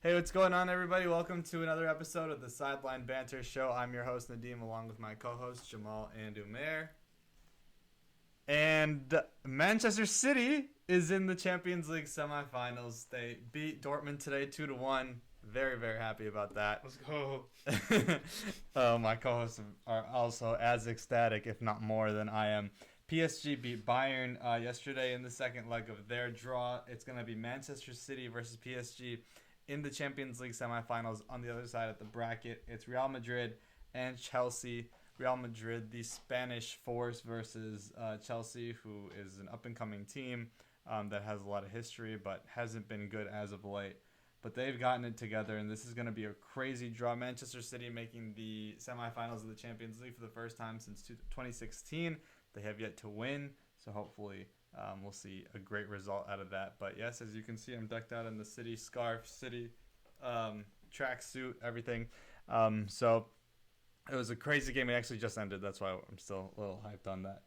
Hey, what's going on, everybody? Welcome to another episode of the Sideline Banter Show. I'm your host, Nadeem, along with my co-hosts, Jamaal and Umayr. And Manchester City is in the Champions League semifinals. They beat Dortmund today 2-1. Very, very happy about that. Let's go. My co-hosts are also as ecstatic, if not more, than I am. PSG beat Bayern yesterday in the second leg of their draw. It's going to be Manchester City versus PSG in the Champions League semifinals. On the other side of the bracket, it's Real Madrid and Chelsea. Real Madrid, the Spanish force, versus Chelsea, who is an up-and-coming team that has a lot of history but hasn't been good as of late. But they've gotten it together, and this is going to be a crazy draw. Manchester City making the semifinals of the Champions League for the first time since 2016. They have yet to win, so hopefully we'll see a great result out of that. But yes, as you can see, I'm decked out in the City scarf, City tracksuit, everything. So it was a crazy game. It actually just ended. That's why I'm still a little hyped on that.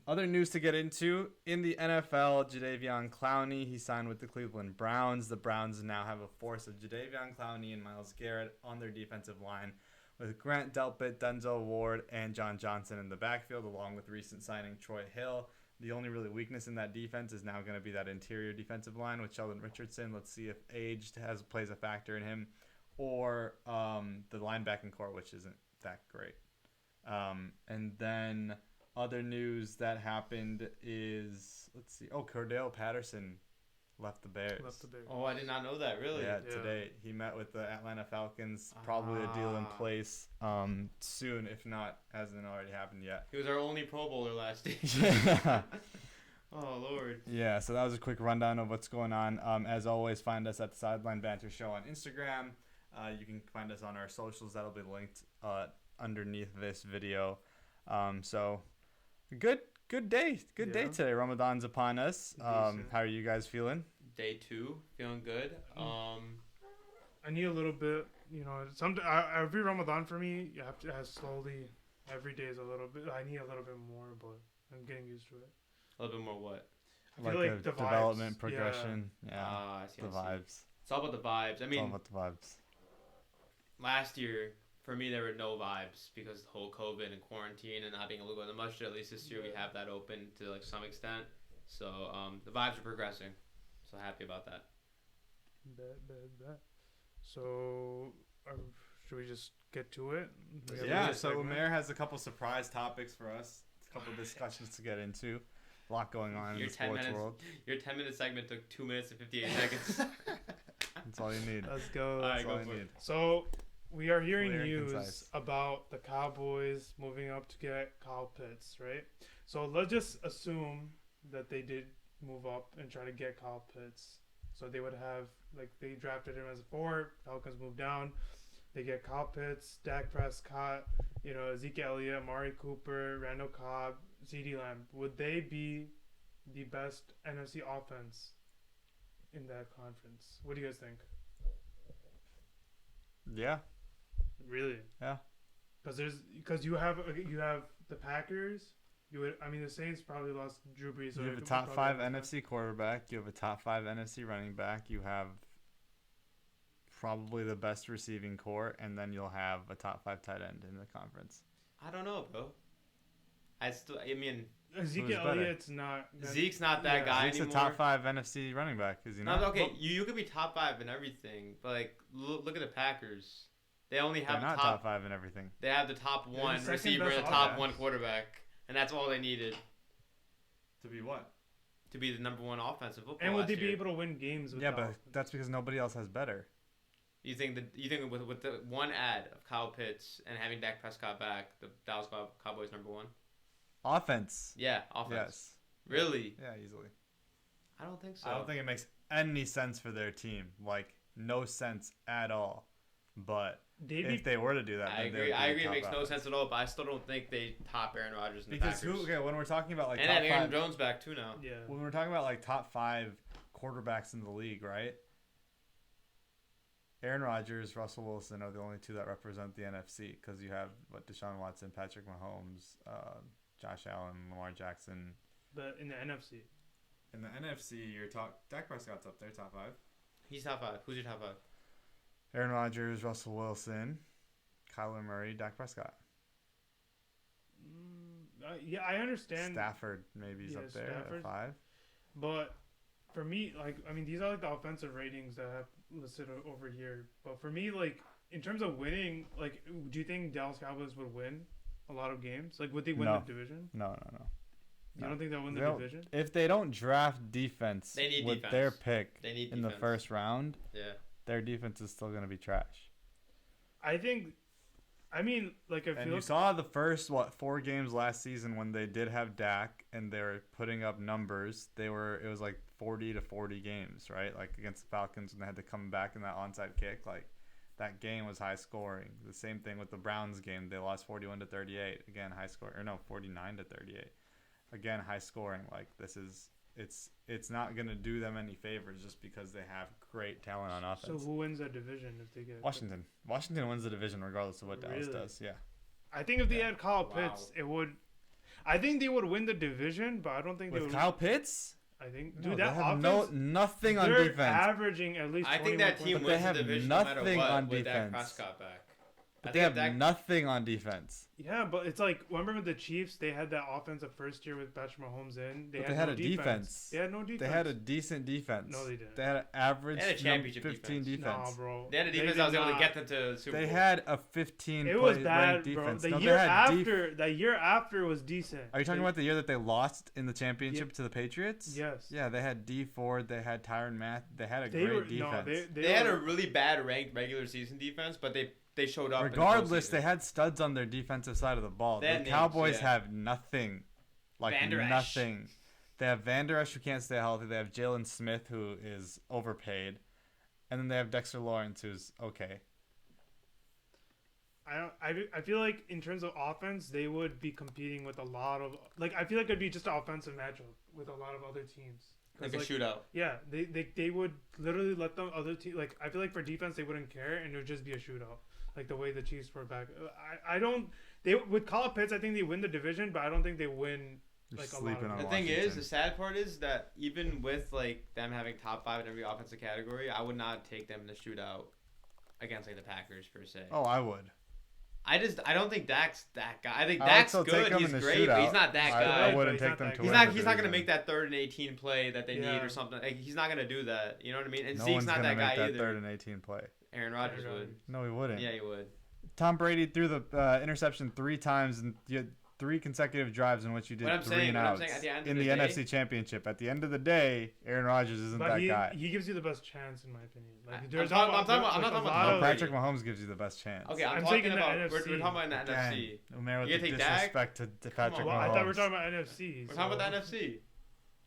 Other news to get into. In the NFL, Jadeveon Clowney, he signed with the Cleveland Browns. The Browns now have a force of Jadeveon Clowney and Myles Garrett on their defensive line, with Grant Delpit, Denzel Ward, and John Johnson in the backfield, along with recent signing Troy Hill. The only really weakness in that defense is now going to be that interior defensive line with Sheldon Richardson. Let's see if age plays a factor in him, or the linebacking core, which isn't that great. And then other news that happened is, let's see. Oh, Cordell Patterson left the Bears. Oh, I did not know that, really. Yeah, today he met with the Atlanta Falcons. Probably a deal in place soon, if not, hasn't already happened yet. He was our only Pro Bowler last year. Yeah. Oh, Lord. Yeah, so that was a quick rundown of what's going on. As always, find us at the Sideline Banter Show on Instagram. You can find us on our socials. That'll be linked underneath this video. So, good day. Good day today. Ramadan's upon us. How are you guys feeling? Day 2, feeling good. I need a little bit, every Ramadan for me, you have to slowly, every day is a little bit. I need a little bit more, but I'm getting used to it. A little bit more what? I feel like the development, vibes. progression. Yeah. I see. Vibes. It's all about the vibes. I mean, it's all about the vibes. Last year, for me, there were no vibes because of the whole COVID and quarantine and not being able to go to the masjid. At least this year we have that open to some extent. So the vibes are progressing. So happy about that. Bet. So should we just get to it? Yeah. So Umayr has a couple surprise topics for us. A couple discussions to get into. A lot going on in the sports world. Your 10-minute segment took 2 minutes and 58 seconds. That's all you need. Let's go. All right, That's go all for you it. need. So we are hearing Clear and news concise. about the Cowboys moving up to get Kyle Pitts, right? So let's just assume that they did move up and try to get Kyle Pitts. So they would have, they drafted him as a 4. Falcons moved down. They get Kyle Pitts, Dak Prescott, Zeke Elliott, Amari Cooper, Randall Cobb, CeeDee Lamb. Would they be the best NFC offense in that conference? What do you guys think? Yeah. Really? Yeah. Because you have the Packers. The Saints probably lost Drew Brees. So You have a top 5 NFC quarterback. You have a top 5 NFC running back. You have probably the best receiving core, and then you'll have a top 5 tight end in the conference. I don't know, bro. Zeke Elliott's not. Zeke's not that guy Zeke's anymore. a top 5 NFC running back, is he not? No, okay, you could be top 5 in everything, but look at the Packers. They only have They're not top 5 in everything. They have the top 1 the receiver and the second-best top offense. 1 quarterback, and that's all they needed To be what? to be the number 1 offensive football. And would they last be year. able to win games? With Yeah, the but offense? that's because nobody else has better. You think with the one ad of Kyle Pitts and having Dak Prescott back, the Dallas Cowboys number 1? Offense. Yeah, offense. Yes. Really? Yeah, easily. I don't think so. I don't think it makes any sense for their team. No sense at all. But if they were to do that, I then they agree. would be It top makes no offense. sense at all. But I still don't think they top Aaron Rodgers in the Because Packers. when we're talking about and top have Aaron 5, Jones back too now. Yeah. when we're talking about top 5 quarterbacks in the league, right? Aaron Rodgers, Russell Wilson are the only 2 that represent the NFC, because you have Deshaun Watson, Patrick Mahomes, Josh Allen, Lamar Jackson. But in the NFC. In the NFC, Dak Prescott's up there, top 5. He's top 5. Who's your top 5? Aaron Rodgers, Russell Wilson, Kyler Murray, Dak Prescott. Yeah, I understand. Stafford maybe is up there at 5. But for me, like, I mean, these are like the offensive ratings that I have listed over here. But for me, like, in terms of winning, like, do you think Dallas Cowboys would win a lot of games? Like, would they win the division? No. You don't think they'll win the division? If they don't draft defense with their pick in the first round, their defense is still going to be trash. I mean, like, I feel you saw the first 4 games last season when they did have Dak and they were putting up numbers. It was like 40 to 40 games, right? Like against the Falcons when they had to come back in that onside kick. Like that game was high scoring. The same thing with the Browns game. They lost 41 to 38. Again, high score. Or no, 49 to 38. Again, high scoring. Like it's not gonna do them any favors just because they have great talent on offense. So who wins that division if they get Washington? Washington wins the division regardless of what Dallas does. Yeah. I think if they had Kyle Pitts, it would. I think they would win the division, but I don't think with they would. Kyle Pitts. I think Dude, they have nothing on defense. They're averaging at least. I think that team wins the division no matter what with Dak Prescott back. But they have nothing on defense. Yeah, but it's like, remember with the Chiefs, they had that offensive first year with Patrick Mahomes in. They had a defense. They had no defense. They had a decent defense. No, they didn't. They had an average they had a championship 15 defense. Nah, bro. They had a defense that was able to get them to the Super Bowl. They had a 15 It was bad, defense. bro. The year after was decent. Are you talking about the year that they lost in the championship to the Patriots? Yes. Yeah, they had D Ford. They had Tyrann Mathieu. They had a great defense. They had a really bad ranked regular season defense, but they showed up. Regardless, they had studs on their defensive side of the ball. The Cowboys have nothing. Like nothing. They have Van Der Esch, who can't stay healthy. They have Jalen Smith, who is overpaid. And then they have Dexter Lawrence, who's okay. I feel like in terms of offense, they would be competing with a lot of... Like, I feel like it'd be just an offensive matchup with a lot of other teams. Like a shootout. Yeah, they would literally let the other team... Like, I feel like for defense, they wouldn't care, and it would just be a shootout. Like the way the Chiefs were back. I don't... With Kyle Pitts, I think they win the division, but I don't think they win like a lot of... The thing is, the sad part is that even with like them having top 5 in every offensive category, I would not take them in the shootout against like the Packers per se. Oh, I would. I don't think Dak's that guy. I think Dak's good. He's great, but he's not that guy. I wouldn't take them to He's not going to make that 3rd and 18 play that they need or something. Like, he's not going to do that. You know what I mean? And Zeke's not that guy either. 3rd and 18 play. Aaron Rodgers would. No, he wouldn't. Yeah, he would. Tom Brady threw the interception 3 times and you had 3 consecutive drives in which you did 3 and outs in the NFC Championship. At the end of the day, Aaron Rodgers isn't that guy. He gives you the best chance, in my opinion. Like, I'm not talking about Patrick Mahomes gives you the best chance. Okay, I'm talking about we're talking about in the NFC. Umayr with the disrespect to Patrick Mahomes. I thought we were talking about NFC. We're talking about the NFC.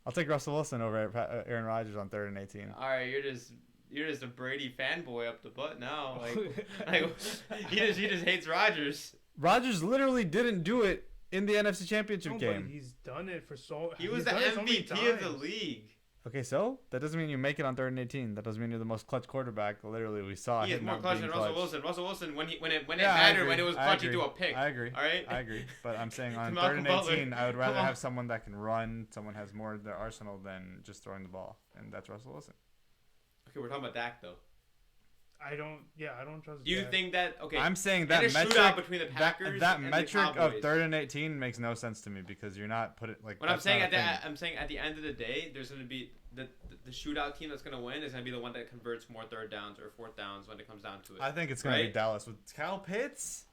I'll take Russell Wilson over Aaron Rodgers on 3rd and 18. All right, you're just a Brady fanboy up the butt now. Like he just hates Rodgers. Rodgers literally didn't do it in the NFC Championship game. But he's done it for so. He was the MVP of the league. Okay, so that doesn't mean you make it on 3rd and 18. That doesn't mean you're the most clutch quarterback. Literally, we saw. He is more clutch than Russell Wilson. Russell Wilson, when it mattered, when it was clutch, he threw a pick. I agree. All right. I agree. But I'm saying on 3rd and 18, I would rather have someone that can run, someone has more of their arsenal than just throwing the ball, and that's Russell Wilson. Okay, we're talking about Dak though. I don't trust. Do you think that? Okay, I'm saying that metric between the Packers that and metric the Cowboys. of 3rd and 18 makes no sense to me because you're not putting like. What I'm saying at the end of the day, there's going to be the shootout team that's going to win is going to be the one that converts more 3rd downs or 4th downs when it comes down to it. I think it's going to be Dallas with Kyle Pitts.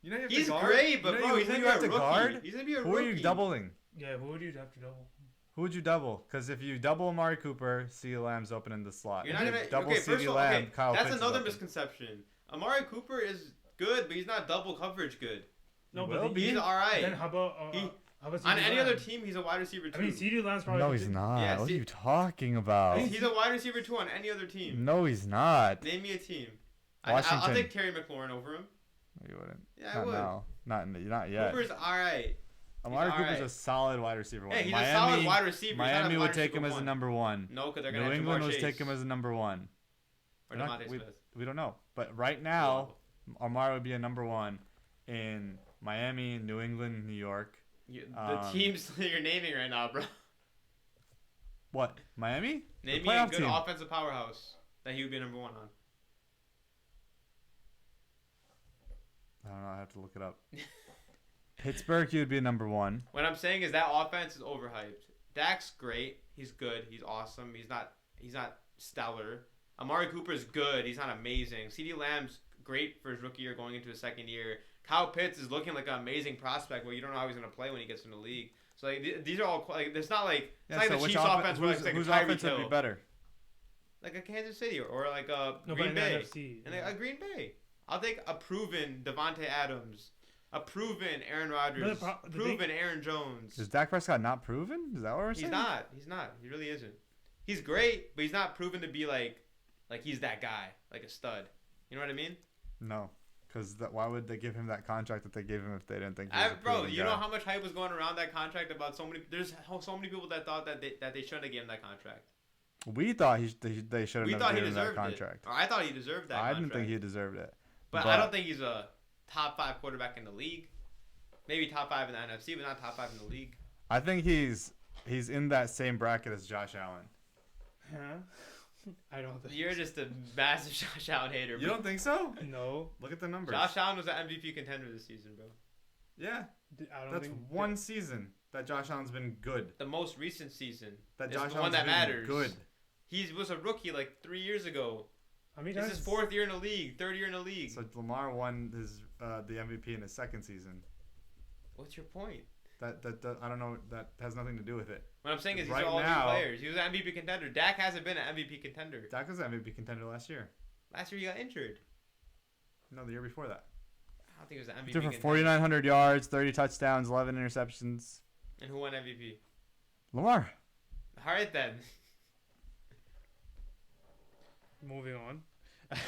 You know, he's great, but bro, he's going to be a rookie. He's going to be a rookie. Who are you doubling? Yeah, who would you have to double? Who would you double? Because if you double Amari Cooper, CeeDee Lamb's open in the slot. You're not gonna double CeeDee Lamb. Kyle that's Pitts another misconception. Amari Cooper is good, but he's not double coverage good. No, but he's all right. Then how about on any other team, he's a wide receiver too. I mean, CeeDee Lamb's probably. No, he's not. Yeah, what are you talking about? He's a wide receiver too on any other team. No, he's not. Name me a team. Washington. I'll take Terry McLaurin over him. No, you wouldn't. Yeah, I would. Now. Not yet. Cooper's all right. Amari Cooper's a solid wide receiver. Yeah, he's a solid wide receiver. Miami would take him as a number 1. No, because they're going to have Jamar England would Chase. take him as a number 1. Or DeMonte Smith. We don't know. But right now, Amari would be a number 1 in Miami, New England, New York. The teams you're naming right now, bro. What? Miami? Name me a good offensive powerhouse. that he would be number one on? I don't know. I have to look it up. Pittsburgh, he would be number one. What I'm saying is that offense is overhyped. Dak's great. He's good. He's awesome. He's not stellar. Amari Cooper's good. He's not amazing. CeeDee Lamb's great for his rookie year going into his second year. Kyle Pitts is looking like an amazing prospect, but you don't know how he's going to play when he gets in the league. So like these are all like it's not like the Chiefs offense where it's like whose a Tyreek offense would Hill. be better? Like a Kansas City or like a No, Green but Bay. in the NFC, And like a Green Bay. I'll take a proven Devontae Adams, a proven Aaron Rodgers, But proven Aaron Jones. Is Dak Prescott not proven? Is that what we're saying? He's not. He really isn't. He's great, but he's not proven to be like he's that guy, like a stud. You know what I mean? No. Because why would they give him that contract that they gave him if they didn't think he was a Bro, proven you guy? know how much hype was going around that contract about so many. There's so many people that thought that they shouldn't have given him that contract. We thought they should have We never thought he given him that deserved contract. it. Or I thought he deserved that. I contract. didn't think he deserved it. But I don't think he's a top 5 quarterback in the league. Maybe top 5 in the NFC, but not top 5 in the league. I think he's in that same bracket as Josh Allen. Huh? I don't think. You're just a massive Josh Allen hater. You bro. don't think so? No. Look at the numbers. Josh Allen was an MVP contender this season, bro. Yeah, I don't that's think one season that Josh Allen's been good. The most recent season. That is Josh the one Allen's that been matters. good. He was a rookie like 3 years ago. I mean, This is 4th year in the league, 3rd year in the league. So Lamar won the MVP in his second season. What's your point? That I don't know. That has nothing to do with it. What I'm saying is these Right are all new now- players. He was an MVP contender. Dak hasn't been an MVP contender. Dak was an MVP contender last year. Last year he got injured. No, the year before that. I don't think he was an MVP Threw for contender. 4,900 yards, 30 touchdowns, 11 interceptions. And who won MVP? Lamar. All right then. moving on. All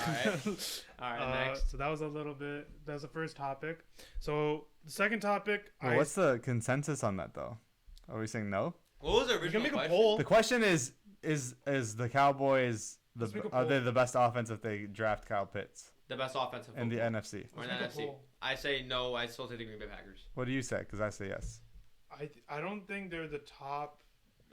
right, next. So that was a little bit. That was the first topic. So the second topic. Well, what's the consensus on that though? Are we saying no? What was the We original can make a question? poll. The question is the Cowboys Let's make a are they poll. the best offense if they draft Kyle Pitts The best offensive in the football. NFC? Or in Let's the make a NFC. poll. I say no. I still take the Green Bay Packers. What do you say? Because I say yes. I don't think they're the top.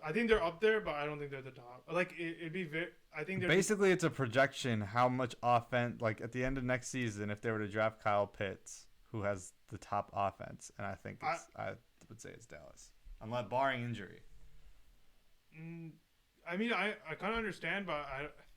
I think they're up there, but I don't think they're the top. Like it'd be very. I think they're Basically, it's a projection how much offense, like at the end of next season, if they were to draft Kyle Pitts, who has the top offense, and I think I would say it's Dallas, unless barring injury. I mean, I kind of understand, but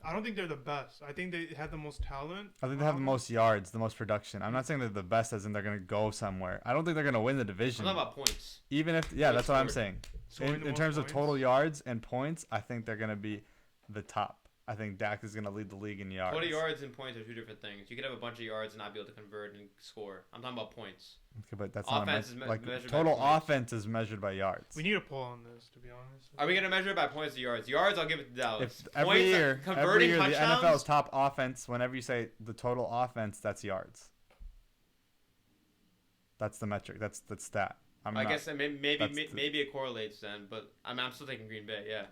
I don't think they're the best. I think they have the most talent. I think they have the most yards, the most production. I'm not saying they're the best, as in they're gonna go somewhere. I don't think they're gonna win the I'm division. talking about points. Even if, Points that's what I'm scored. saying. Scoring the In most terms of points. total yards and points, I think they're gonna be the top. I think Dak is gonna lead the league in yards. 20 yards and points are two different things. You could have a bunch of yards and not be able to convert and score. I'm talking about points. Okay, but that's Offense not is like measured by total points. offense is measured by yards. We need a poll on this, to be honest. Are we gonna measure it by points or yards? Yards, I'll give it to Dallas. If every Points, year, converting the touchdowns. NFL's top offense, whenever you say the total offense, that's yards. That's the metric. That's the stat. I guess maybe that's the- maybe it correlates then, but I'm still taking Green Bay. Yeah,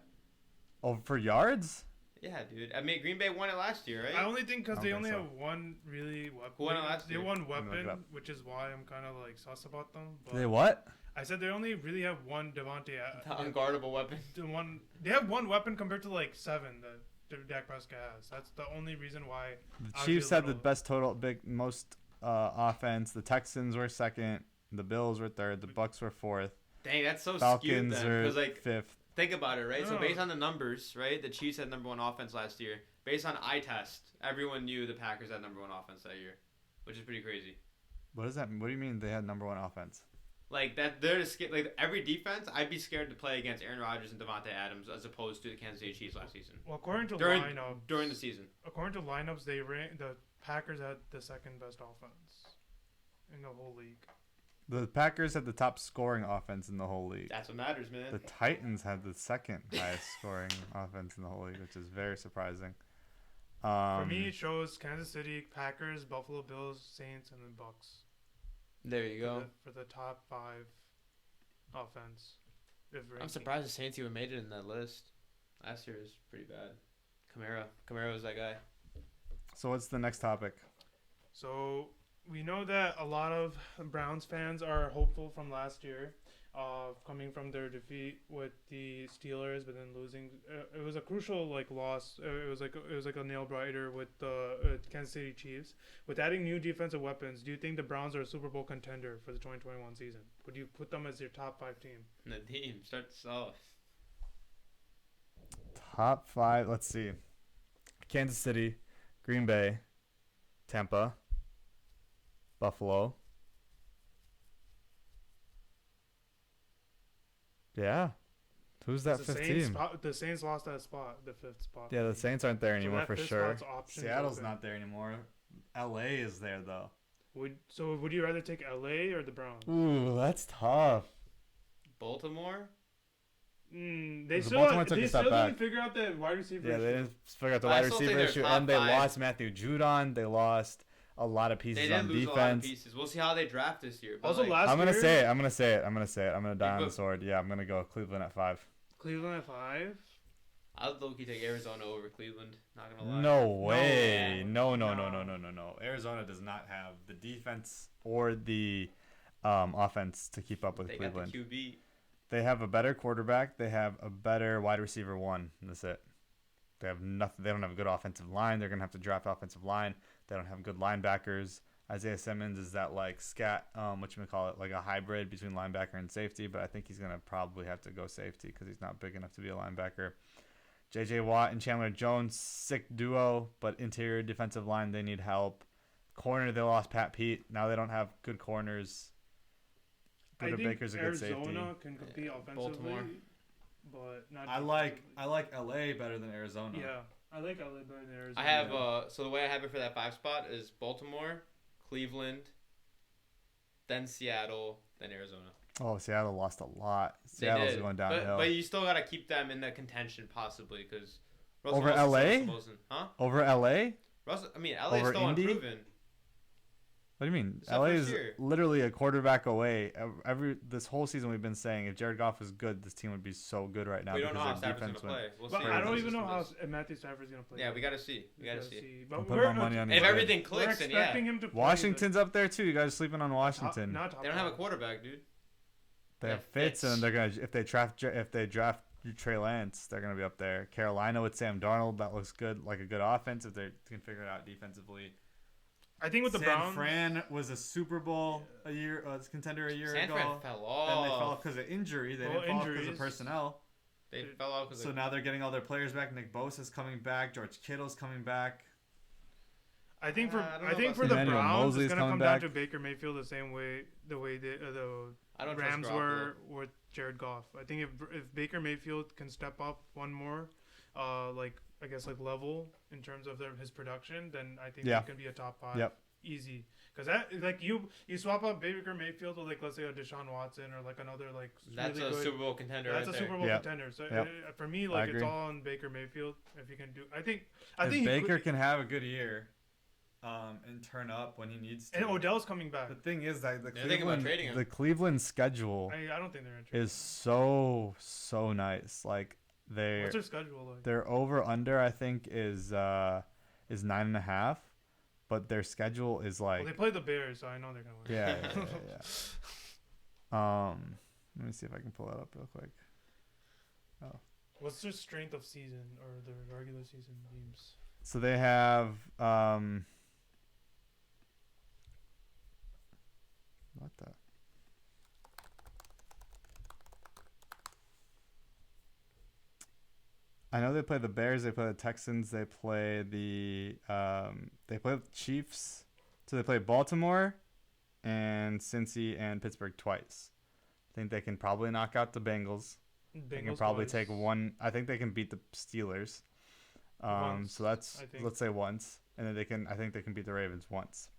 Oh, for yards? yeah, dude. I mean, Green Bay won it last year, right? I only think because I they don't only think have one really weapon. Who won it last They year? one me look it weapon, up. which is why I'm kind of like sus about them. But They what? I said they only really have one Devontae. The unguardable weapon. They have one weapon compared to like 7 that Dak Prescott has. That's the only reason why. The I'd Chiefs be a had the little- best total, most offense. The Texans were second. The Bills were third. The Bucks were fourth. Dang, that's so skewed Falcons then. are Because like, fifth. think about it, right? So No. based on the numbers, right, the Chiefs had number 1 offense last year. Based on eye test, everyone knew the Packers had number 1 offense that year, which is pretty crazy. What does that mean? What do you mean they had number 1 offense? Like that, they're just like every defense. I'd be scared to play against Aaron Rodgers and Devontae Adams as opposed to the Kansas City Chiefs last season Well, according to during lineups, during the season. according to lineups, the Packers had the second best offense in the whole league. The Packers had the top scoring offense in the whole league. That's what matters, man. The Titans had the second highest scoring offense in the whole league, which is very surprising. For me, it shows Kansas City, Packers, Buffalo Bills, Saints, and then Bucks. There you go. For the top 5 offense. If I'm ranking. surprised the Saints even made it in that list. Last year was pretty bad. Kamara was that guy. So what's the next topic? So we know that a lot of Browns fans are hopeful from last year. coming from their defeat with the Steelers, but then losing. It was a crucial loss. It was like a nail biter with the Kansas City Chiefs. With adding new defensive weapons, do you think the Browns are a Super Bowl contender for the 2021 season? Would you put them as your top 5 team? Nadeem, start this off. Top 5. Let's see. Kansas City, Green Bay, Tampa, Buffalo. Yeah. Who's that The fifth Saints, team? The Saints lost that spot, the 5th spot. Yeah, the Saints aren't there So anymore that for fifth sure. spot's option Seattle's open. not there anymore. LA is there though. Would you rather take LA or the Browns? Ooh, that's tough. Baltimore? They The still Baltimore took a step didn't back. figure out the wide receiver. Yeah, issue. they didn't figure out the I wide still think receiver they're issue, top and they 5. lost Matthew Judon. They lost a lot of pieces They did on lose a lot of defense. pieces. We'll see how they draft this year. But Also, like, last I'm gonna year, say it. I'm gonna say it. I'm gonna die on but- the sword. Yeah, I'm gonna go Cleveland at 5. Cleveland at 5. I'd low-key take Arizona over Cleveland. Not gonna lie. No way. No. No. Arizona does not have the defense or the offense to keep up with They Cleveland. got the QB. They have a better quarterback. They have a better wide receiver 1. And that's it. They have nothing. They don't have a good offensive line. They're gonna have to draft offensive line. They don't have good linebackers. Isaiah Simmons is that scat, whatchamacallit, like a hybrid between linebacker and safety. But I think he's gonna probably have to go safety because he's not big enough to be a linebacker. J.J. Watt and Chandler Jones, sick duo, but interior defensive line, they need help. Corner, they lost Pat Pete. Now they don't have good corners. I Buda think Baker's a good safety. Arizona can compete offensively, Baltimore. but not. I like LA better than Arizona. Yeah, I like LA better than Arizona. I have so the way I have it for that 5 spot is Baltimore, Cleveland, then Seattle, then Arizona. Oh, Seattle lost a lot. They Seattle's did, going downhill. But you still gotta keep them in the contention possibly because Over LA? Huh? Over LA? Russell, I mean LA's Over still Indy? unproven. What do you mean? Except LA for is Shear. literally a quarterback away. This whole season we've been saying if Jared Goff is good, this team would be so good right now. We don't know how because their Stafford's gonna defense play. We'll But see. I how don't the even know how system is. Matthew Stafford's gonna play. Yeah, we gotta see. We gotta see. But I'm putting we're my money on And his if head. everything we're clicks, then yeah, expecting him to play. Washington's up there too. You guys sleeping on Washington? Not top they don't have a five. quarterback, dude. They have Yeah, Fitz, and they're gonna if they draft Trey Lance, they're gonna be up there. Carolina with Sam Darnold, that looks good, like a good offense if they can figure it out defensively. I think with the San Browns, Fran was a Super Bowl contender a year San ago. Fran fell Then they fell off. because of injury. They Well, didn't fall because of injuries. personnel. They fell off because So now they're getting all their players back. Nick Bosa's coming back. George Kittle's coming back. I think for I don't know I think about for the Emmanuel Browns, Mosley's it's gonna coming come back. down to Baker Mayfield the same way the I don't Rams trust were with Jared Goff. I think if Baker Mayfield can step up one more, level in terms of his production, then I think Yeah. he can be a top 5. Yep. Easy. Because that you swap out Baker Mayfield with let's say a Deshaun Watson or another That's really a good, Super Bowl contender. that's right a there. Super Bowl Yep. contender. So Yep. for me, I it's agree. all on Baker Mayfield if he can do. I think If he Baker could, can have a good year, and turn up when he needs to. and Odell's coming back. The thing is that They're thinking about trading him. the Cleveland schedule I don't think they're interested. is so nice. Like What's their schedule like? their over under I think is 9.5, but their schedule is Well, like they play the Bears, so I know they're gonna win. yeah. Let me see if I can pull that up real quick. What's their strength of season or their regular season teams? So they have what the. I know they play the Bears, they play the Texans, they play the Chiefs. So they play Baltimore and Cincy and Pittsburgh twice. I think they can probably knock out the Bengals. They can probably take one. I think they can beat the Steelers. Once, so that's I think. let's say once, and then they can. I think they can beat the Ravens once.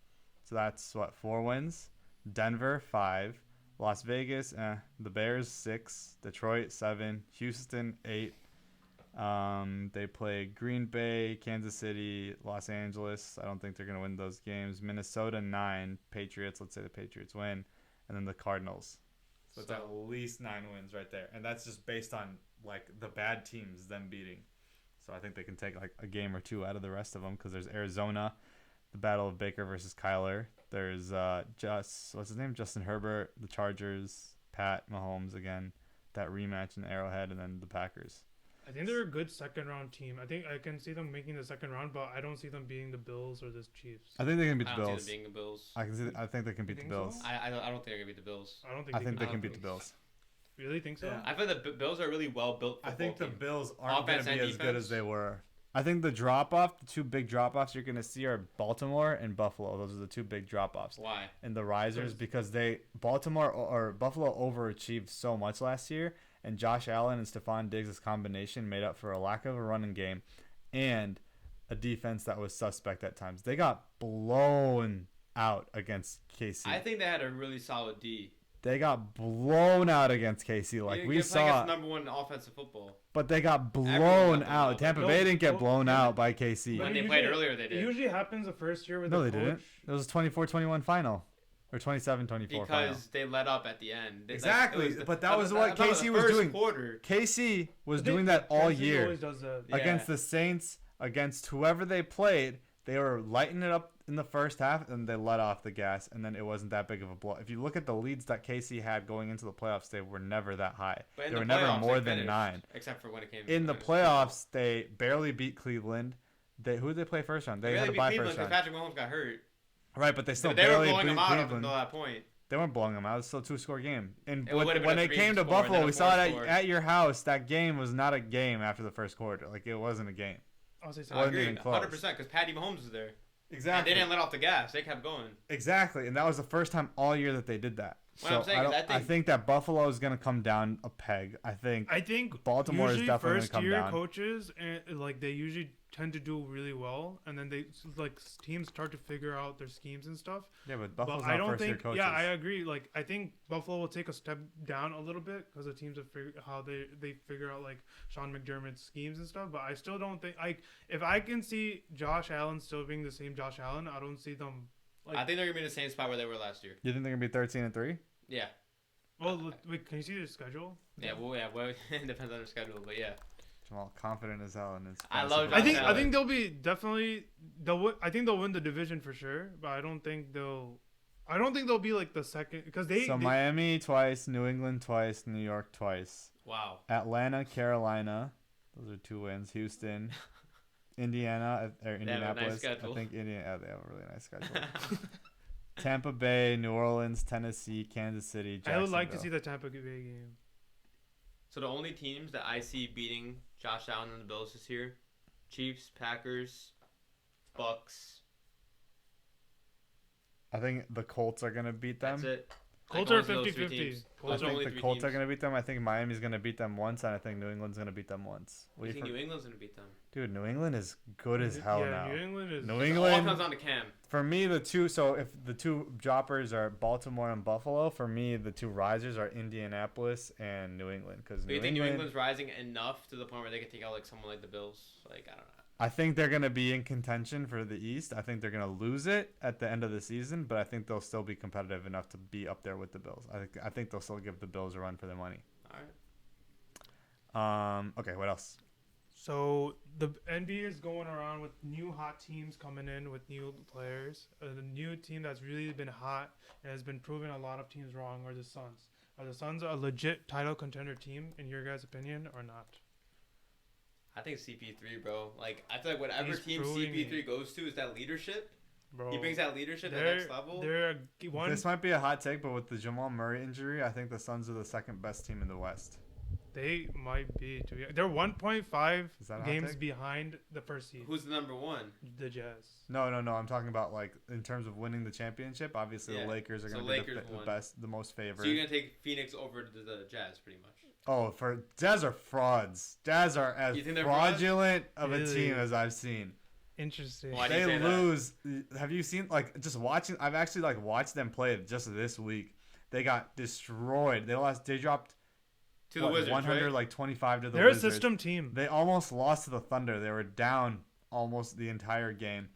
So that's 4 wins. Denver 5, Las Vegas, the Bears 6, Detroit 7, Houston 8. They play Green Bay, Kansas City, Los Angeles. I don't think they're gonna win those games. Minnesota 9, Patriots. Let's say the Patriots win, and then the Cardinals. So it's at least 9 wins right there, and that's just based on the bad teams them beating. So I think they can take a game or two out of the rest of them because there's Arizona, the battle of Baker versus Kyler. There's what's his name, Justin Herbert, the Chargers, Pat Mahomes again, that rematch in Arrowhead, and then the Packers. I think they're a good second round team. I think I can see them making the second round, but I don't see them beating the Bills or the Chiefs. I think they can beat I the don't Bills. see them being the Bills. I think they can beat the think Bills. so? I don't think they're gonna beat the Bills. I I think they beat can beat the the Bills. Really think so? Yeah. I feel the Bills are a really well built. I think the team. Bills aren't going Offense to be and as good defense? as they were. I think the two big drop offs you're going to see are Baltimore and Buffalo. Those are the two big drop offs. Why? And the risers, because Buffalo overachieved so much last year, and Josh Allen and Stephon Diggs' combination made up for a lack of a running game and a defense that was suspect at times. They got blown out against KC. I think they had a really solid D. They got blown out against KC. We saw, it's number one offensive football. but they got Everyone blown got out. blown Tampa out. Bay didn't get No, blown no, out by KC. When But they usually- played earlier, they It did. usually happens the first year with No, the they coach. didn't. It was a 24-21 final. Or 27-24 final. Because they let up at the end. Exactly, but that was what that KC the was first doing. Quarter. KC was I think doing that all Kansas year. always does that. Yeah. Against the Saints, against whoever they played. They were lighting it up in the first half, and they let off the gas, and then it wasn't that big of a blow. If you look at the leads that KC had going into the playoffs, they were never that high. But in They the were never playoffs, more they than finished, 9. Except for when it came. In the playoffs, they barely beat Cleveland. Who did they play first round? They had to beat bye Cleveland first because round. Patrick Mahomes got hurt. Right, but they still They were barely blowing beat them out up Cleveland. until that point. They weren't blowing them out. It was still a 2-score game. And It would've been when a it came to 3-score and Buffalo, then a we saw it 4-score. at your house. That game was not a game after the first quarter. It wasn't a game. I'll say I so. Wasn't agree, even close. 100%, because Patty Mahomes was there. Exactly. And they didn't let off the gas. They kept going. Exactly, and that was the first time all year that they did that. What I'm saying is I think that Buffalo is going to come down a peg. I think Baltimore is usually definitely going to first come year down. coaches and they usually tend to do really well, and then teams start to figure out their schemes and stuff. Yeah, but Buffalo's But I not don't first year think. coaches. Yeah, I agree. I think Buffalo will take a step down a little bit because the teams have how they figure out Sean McDermott's schemes and stuff. But I still don't think if I can see Josh Allen still being the same Josh Allen, I don't see them. I think they're going to be in the same spot where they were last year. You think they're going to be 13-3? Yeah. Well, wait, can you see their schedule? Yeah, well, it depends on their schedule, but yeah. Jamal, confident as hell in his. I fantasy love football. Josh I Allen. think they'll be definitely I think they'll win the division for sure, but I don't think they'll be the second because they. Miami twice, New England twice, New York twice, Wow. Atlanta, Carolina. Those are 2 wins. Houston, Indiana, or have a nice Indianapolis. schedule. I think Indiana. They have a really nice schedule. Tampa Bay, New Orleans, Tennessee, Kansas City, I would like to Jacksonville. see the Tampa Bay game. So the only teams that I see beating Josh Allen and the Bills this year, Chiefs, Packers, Bucks. I think the Colts are going to beat them. That's it. Colts I are can only see those 50-50. three teams. I Those are think only the three Colts are teams. going to beat them. I think Miami's going to beat them once, and I think New England's going to beat them once. You think New England's going to beat them? Dude, New England is good as hell yeah, now. New England is. New It all England, comes down to Cam. for me, the two. So if the two droppers are Baltimore and Buffalo, for me, the two risers are Indianapolis and New England. Because Do you think New England's rising enough to the point where they can take out someone like the Bills? I don't know. I think they're going to be in contention for the East. I think they're going to lose it at the end of the season, but I think they'll still be competitive enough to be up there with the Bills. I think they'll still give the Bills a run for their money. All right. Okay, what else? So the NBA is going around with new hot teams coming in with new players. The new team that's really been hot and has been proving a lot of teams wrong are the Suns. Are the Suns a legit title contender team in your guys' opinion or not? I think CP3, bro. I feel like whatever He's team proving CP3 goes to is that leadership. Bro, He brings that leadership to the next level. They're one. This might be a hot take, but with the Jamal Murray injury, I think the Suns are the second best team in the West. They might be. They're 1.5 Is that a hot games take? behind the first seed. Who's the number one? The Jazz. No. I'm talking about in terms of winning the championship. Obviously, Yeah. the Lakers are So going to be Lakers the won. best, the most favored. So you're going to take Phoenix over to the Jazz, pretty much. Oh, for Jazz are frauds. Jazz are as You think they're fraudulent of a Really? team as I've seen. Interesting. Why do you They say that? lose. Have you seen just watching? I've actually watched them play just this week. They got destroyed. They lost. They dropped To the Wizards, 125 to the They're Wizards. a system team. They almost lost to the Thunder. They were down almost the entire game.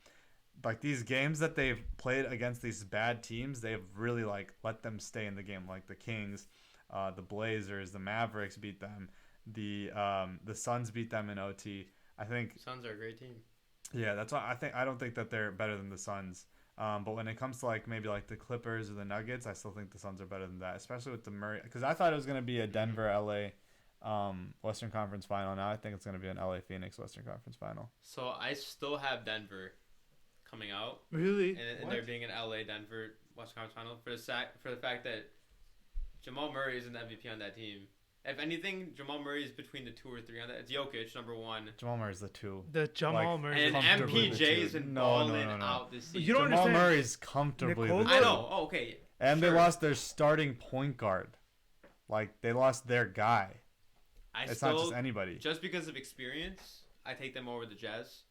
These games that they've played against these bad teams, they've really let them stay in the game. Like the Kings, the Blazers, the Mavericks beat them. The Suns beat them in OT. I think. Suns are a great team. Yeah, that's why I don't think that they're better than the Suns. But when it comes to like maybe like the Clippers or the Nuggets, I still think the Suns are better than that, especially with the Murray. Because I thought it was gonna be a Denver LA Western Conference Final. Now I think it's gonna be an LA Phoenix Western Conference Final. So I still have Denver coming out. Really? And there being an LA Denver Western Conference Final for the fact that Jamal Murray isn't the MVP on that team. If anything, Jamal Murray is between the 2 or 3 on that. It's Jokic, number 1. Jamal Murray's the 2. The Jamal Murray. And comfortably MPJ has been No. balling out this season. You don't Jamal understand. Murray's comfortably Nikola- the 2. I know. Oh, okay. And they Sure. lost their starting point guard. Like they lost their guy. It's not just anybody. Just because of experience, I take them over the Jazz.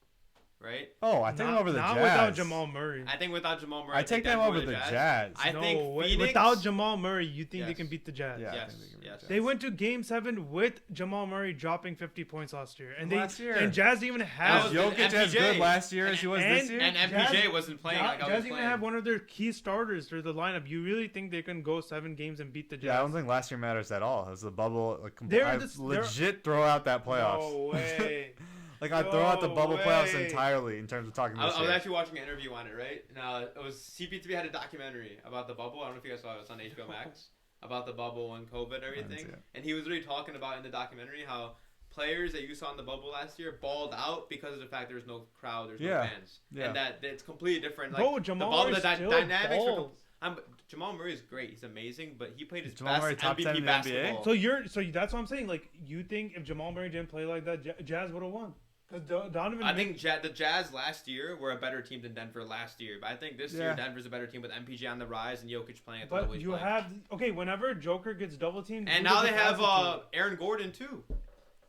Right? Oh, I take them over the not Jazz. without Jamal Murray. I think without Jamal Murray, I take them over the Jazz. I no think way. Phoenix, Without Jamal Murray, you think they Yes. can beat the Jazz? Yeah, I Yes, think they can beat yes. the They Jazz. went to Game 7 with Jamal Murray dropping 50 points last year, and Last year. and Jazz even Was have was Jokic as MPJ. good last year as he was this year? and MPJ wasn't playing like I was Jazz even playing. have one of their key starters through the lineup. You really think they can go 7 games and beat the Jazz? Yeah, I don't think last year matters at all. It was the bubble. Like, They're I just- legit throw out that playoffs. No way. Like I throw out the No bubble playoffs way. entirely in terms of talking I this was year. actually watching an interview on it, right? Now it was CP3 had a documentary about the bubble. I don't know if you guys saw it. It's on HBO Max about the bubble and COVID and didn't everything. see it. And he was really talking about in the documentary how players that you saw in the bubble last year balled out because of the fact there's no crowd, there's no fans, and that it's completely different. Like Bro, Jamal the bubble, Murray the still dynamics. balls. Jamal Murray is great. He's amazing, but he played his Jamal best Murray top 10 MVP in the NBA? basketball. So that's what I'm saying. Like, you think if Jamal Murray didn't play like that, Jazz would have won? Because Donovan. I think the Jazz last year were a better team than Denver last year, but I think this year Denver's a better team with MPJ on the rise and Jokic playing at the level But he's you playing. whenever Joker gets double teamed, And who now does they he have pass it to? Aaron Gordon too.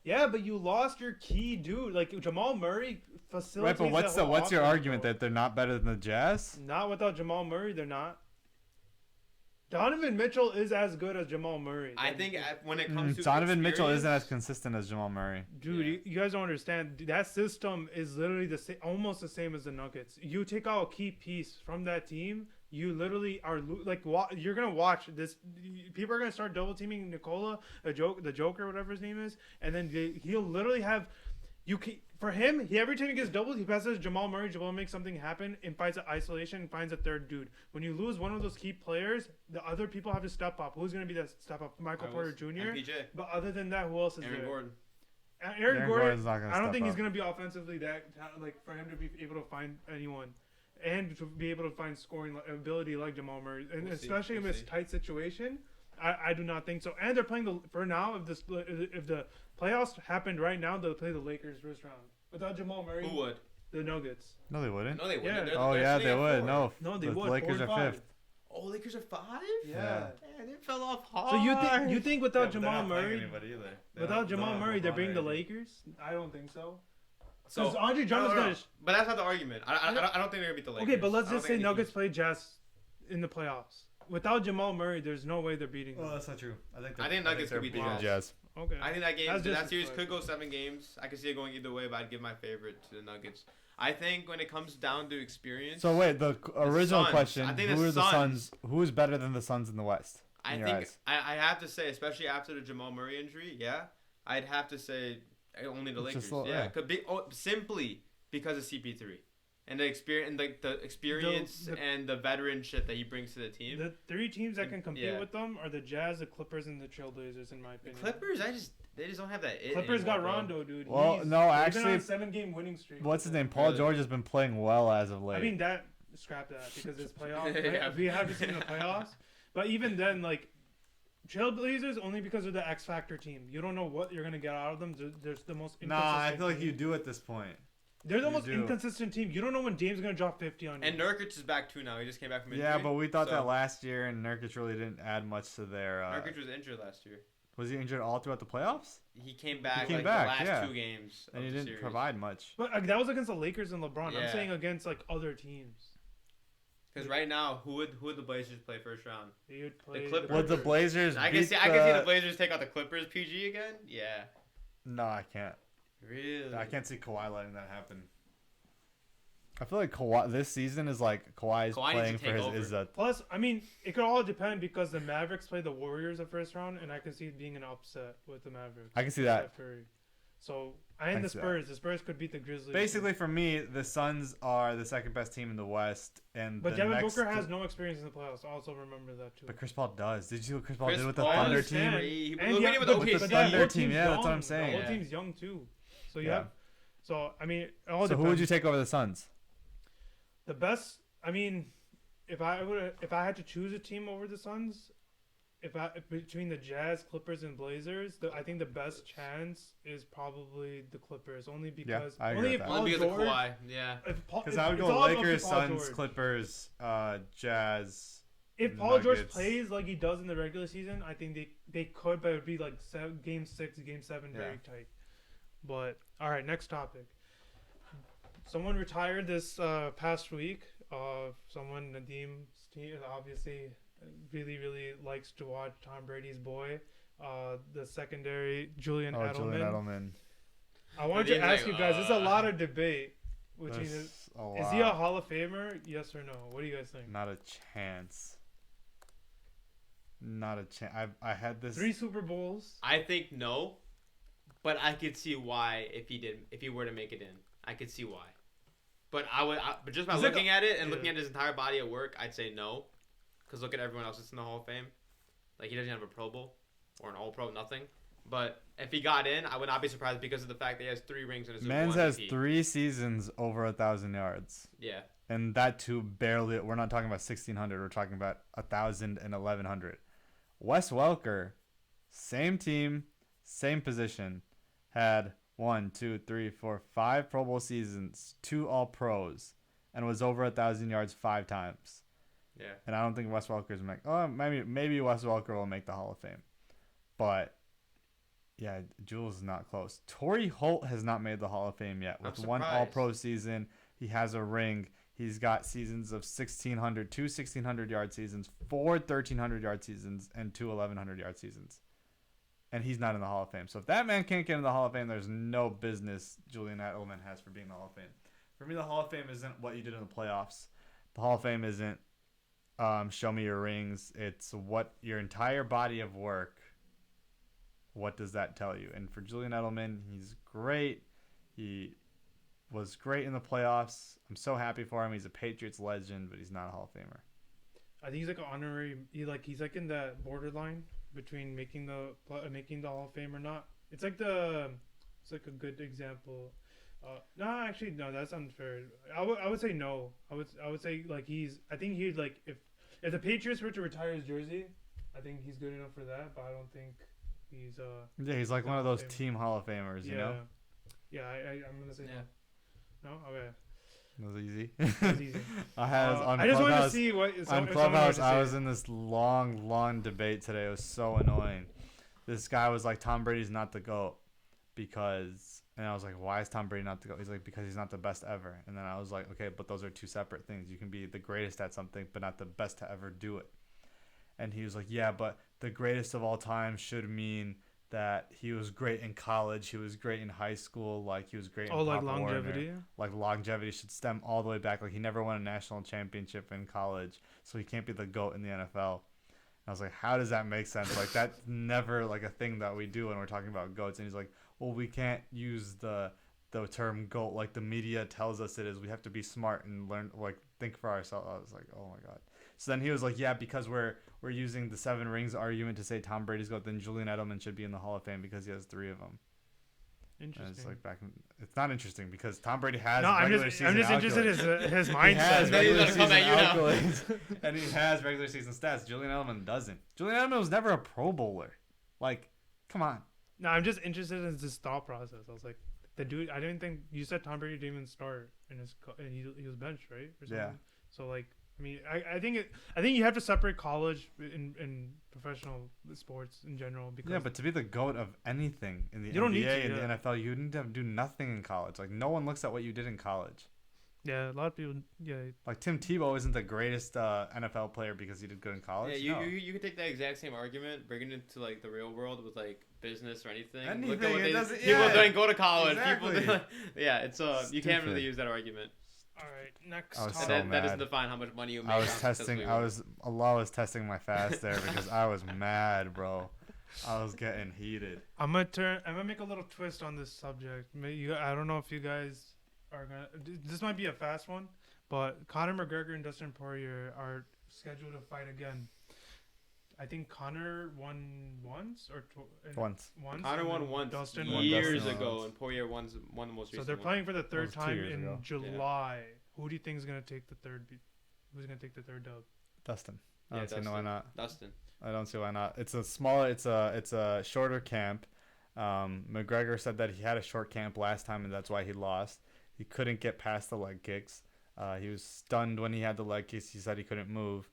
Yeah, but you lost your key dude. Like Jamal Murray Right, facilitates. but what's that whole your offense, argument bro. that they're not better than the Jazz? Not without Jamal Murray, they're not. Donovan Mitchell is as good as Jamal Murray. I think when it comes to Donovan Mitchell experience- isn't as consistent as Jamal Murray. Dude, Yeah. you guys don't understand. That system is literally the same, almost the same as the Nuggets. You take out a key piece from that team, you literally are you're gonna watch this. People are gonna start double teaming Nikola, the Joker, whatever his name is, and then he'll literally have. For him, every time he gets doubled, he passes Jamal Murray. Jamal makes something happen and finds an isolation and finds a third dude. When you lose one of those key players, the other people have to step up. Who's gonna be that step up? Michael Porter Jr. MPJ, But other than that, who else is Aaron there? Gordon. Aaron Gordon, Gordon's not gonna I don't step think he's up. gonna be offensively that like for him to be able to find anyone, and to be able to find scoring ability like Jamal Murray, and We'll see. especially in We'll this see. tight situation. I do not think so. And they're playing for now. If the playoffs happened right now, they'll play the Lakers first round without Jamal Murray. Who would? The Nuggets. No, they wouldn't. No, they wouldn't. Yeah. They're- Oh they're yeah, sitting they at would. 4. No, No, they the would. Lakers 4 are and 5. fifth. Oh, Lakers are 5. Yeah. Man, they fell off hard. So you think without Jamal Murray, either. without Jamal Murray, they're beating the Lakers? I don't think so. So Because Andre Drummond's no. gonna. But that's not the argument. I don't think they're gonna beat the Lakers. Okay, but let's I don't just say think any Nuggets team- play Jazz in the playoffs. Without Jamal Murray, there's no way they're beating them. Well, that's not true. I think Nuggets could beat the Jazz. Okay. I think that game, That's that just series a could go 7 games. I could see it going either way, but I'd give my favorite to the Nuggets. I think when it comes down to experience, So wait, the original Suns. question: I think who the are the Suns- Suns? Who is better than the Suns in the West? I in your think eyes? I have to say, especially after the Jamal Murray injury, yeah, I'd have to say only the It's Lakers. just a little- Yeah, yeah. could be simply because of CP3 and the experience, and the experience The- and the veteranship that he brings to the team. The 3 teams that can compete Yeah. with them are the Jazz, the Clippers, and the Trailblazers, in my The opinion. Clippers, they just don't have that. It Clippers got anymore, bro. Rondo, dude. Well, He's- no, they've actually- been on a 7-game winning streak. What's his name? Paul Really? George has been playing well as of late. I mean, that scrap that because it's playoffs. Right? Yeah. We have to see in the playoffs. But even then, like Trailblazers, only because of the X Factor team. You don't know what you're gonna get out of them. There's the most. nah, I feel like team. you do at this point. They're the you most do. inconsistent team. You don't know when Dame's gonna drop 50 on you. And Nurkic is back too now. He just came back from injury. Yeah, but we thought so- that last year, and Nurkic really didn't add much to their. Nurkic was injured last year. Was he injured all throughout the playoffs? He came back came like back, the last yeah. 2 games. And of he the didn't series. provide much. But that was against the Lakers and LeBron. I'm Yeah. saying against like other teams. Because right now, who would the Blazers play first round? They would play Clippers. Would the Blazers? I can beat see the Blazers take out the Clippers PG again. Yeah, No, I can't. really. I can't see Kawhi letting that happen. I feel like Kawhi this season is like Kawhi's Kawhi needs playing to for take his over. Izzat. Plus, I mean, it could all depend because the Mavericks play the Warriors the first round, and I can see it being an upset with the Mavericks. I can see that. Steph Curry. So And the see that. Spurs. The Spurs could beat the Grizzlies. Basically, for me, the Suns are the second best team in the West, and But the Devin next. Booker has no experience in the playoffs. Also remember that too. But Chris Paul does. Did you see what Chris Paul Chris did with the Paul Thunder is team? He And look yeah, at it with but- With the OKC. but Thunder whole team, team's yeah, that's what young. I'm saying. The whole Yeah. team's young too. So you Yeah. have. So I mean, it all So depends. who would you take over the Suns? The best. I mean, if I had to choose a team over the Suns, between the Jazz, Clippers, and Blazers, I think the best chance is probably the Clippers. Only because I agree only with if that. Paul Only because of George. Kawhi. Yeah. Because I would go Lakers, Suns, Clippers, Jazz. If Paul George Nuggets. plays like he does in the regular season, I think they could, but it would be like game 6, game 7, very tight. But all right, next topic. Someone retired this past week. Someone Nadeem's team obviously really likes to watch Tom Brady's boy. The secondary Julian Edelman. Julian Edelman. I wanted to Nadeem's ask like, you guys. There's a lot of debate. Which There's is a is he a lot. Hall of Famer? Yes or no? What do you guys think? Not a chance. Not a chance. I had this. 3 Super Bowls. I think no, but I could see why if he were to make it in. I could see why. But but just by He's like looking at it and yeah. looking at his entire body of work, I'd say no. Because look at everyone else that's in the Hall of Fame. Like, he doesn't have a Pro Bowl or an All-Pro, nothing. But if he got in, I would not be surprised because of the fact that he has 3 rings in his Mans has 3 seasons over 1,000 yards. Yeah. And that too barely. We're not talking about 1,600. We're talking about 1,000 and 1,100. Wes Welker, same team, same position, had 1, 2, 3, 4, 5 Pro Bowl seasons, 2 All-Pros, and was over 1,000 yards 5 times. Yeah. And I don't think Wes Welker's make. Oh, maybe Wes Welker will make the Hall of Fame, but yeah, Jules is not close. Torrey Holt has not made the Hall of Fame yet. With I'm 1 surprised. All-Pro season, he has a ring. He's got seasons of 1,600, 2 1,600-yard seasons, 4 1,300-yard seasons, and 2 1,100-yard seasons. And he's not in the Hall of Fame. So if that man can't get in the Hall of Fame, there's no business Julian Edelman has for being in the Hall of Fame. For me, the Hall of Fame isn't what you did in the playoffs. The Hall of Fame isn't show me your rings. It's what your entire body of work, what does that tell you? And for Julian Edelman, he's great. He was great in the playoffs. I'm so happy for him. He's a Patriots legend, but he's not a Hall of Famer. I think he's like an honorary. He's like in that borderline between making the Hall of Fame or not. It's like a good example. No, actually, no, that's unfair. I would say no. I would say like I think he'd like if the Patriots were to retire his jersey, I think he's good enough for that. But I don't think he's Yeah, he's like one of Hall of those Famer. team Hall of Famers, you know? Yeah, I'm gonna say Yeah. no. No, okay. That was easy. That was easy. on I just wanted to Clubhouse. see what On if someone had Clubhouse, to I say was it. in this long debate today. It was so annoying. This guy was like, Tom Brady's not the GOAT because, and I was like, why is Tom Brady not the GOAT? He's like, because he's not the best ever. And then I was like, okay, but those are 2 separate things. You can be the greatest at something, but not the best to ever do it. And he was like, yeah, but the greatest of all time should mean that he was great in college, he was great in high school, like he was great in like Pop Warner. longevity. Like longevity should stem all the way back. Like he never won a national championship in college, so he can't be the GOAT in the NFL. And I was like, how does that make sense? Like that's never like a thing that we do when we're talking about GOATs. And he's like, well, we can't use the term GOAT like the media tells us it is. We have to be smart and learn, like think for ourselves. I was like, oh my god. So then he was like, yeah, because we're using the 7 rings argument to say Tom Brady's GOAT, then Julian Edelman should be in the Hall of Fame because he has 3 of them. Interesting. And it's like it's not interesting because Tom Brady has No, I'm regular just season interested accolades. in his He mindset. has Then he's regular gonna come season at you now. accolades, and he has regular season stats. Julian Edelman doesn't. Julian Edelman was never a Pro Bowler. Like, come on. No, I'm just interested in his thought process. I was like, the dude. I didn't think you said Tom Brady didn't even start and he was benched, right? Or something. Yeah. So like, I mean, I think you have to separate college and professional sports in general because Yeah, but to be the GOAT of anything in the You don't NBA need to, and yeah. the NFL, you need to do nothing in college. Like, no one looks at what you did in college. yeah, a lot of people Like, Tim Tebow isn't the greatest NFL player because he did good in college. Yeah, No. you could take that exact same argument, bring it into like the real world with like business or anything. Look Anything, at what it they doesn't- people yeah, didn't go to college. exactly. People, yeah, it's you can't really Stupid. use that argument. All right, next I was topic. so That doesn't mad. define how much money you make. I was how testing. successful you I were. was Allah was testing my fast there because I was mad, bro. I was getting heated. I'm gonna make a little twist on this subject. I don't know if you guys are gonna. This might be a fast one, but Conor McGregor and Dustin Poirier are scheduled to fight again. I think Conor won once or Once. Conor won once Dustin won years Dustin ago, once. and Poirier won the most So recent they're one. playing for the That third was 2 time years in ago. July. Who do you think is gonna take the third? Who's gonna take the third dub? Dustin. I Yeah, don't see Dustin. why not. Dustin. I don't see why not. It's a smaller. It's a shorter camp. McGregor said that he had a short camp last time, and that's why he lost. He couldn't get past the leg kicks. He was stunned when he had the leg kicks. He said he couldn't move.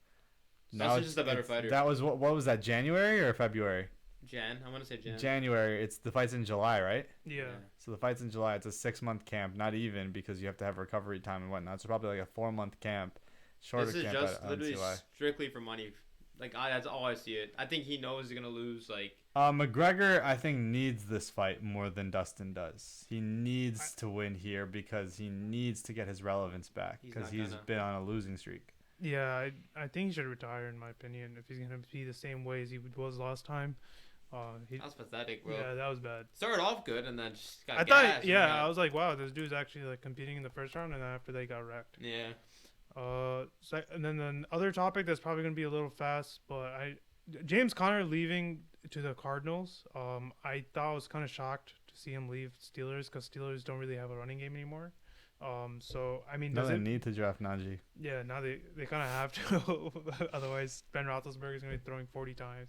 Dustin's just a better fighter. That was what was that? January or February? I want to say Jan. January. It's the fight's in July, right? Yeah. So the fight's in July. It's a 6-month camp, not even because you have to have recovery time and whatnot. So probably like a 4-month camp, shorter This is camp. just I don't see literally why. strictly for money. Like that's all I see it. I think he knows he's gonna lose. Like McGregor, I think, needs this fight more than Dustin does. He needs to win here because he needs to get his relevance back because he's been on a losing streak. Yeah, I think he should retire in my opinion if he's gonna be the same way as he was last time. that was pathetic, bro. Yeah, that was bad. Started off good and then just got I gassed. thought, yeah, I was like, wow, this dude's actually like competing in the first round, and then after they got wrecked. Yeah. And then the other topic that's probably gonna be a little fast, but James Conner leaving to the Cardinals. I thought I was kind of shocked to see him leave Steelers because Steelers don't really have a running game anymore. So I mean, Does need to draft Najee. Yeah, now they kind of have to. Otherwise, Ben Roethlisberger is gonna be throwing 40 times.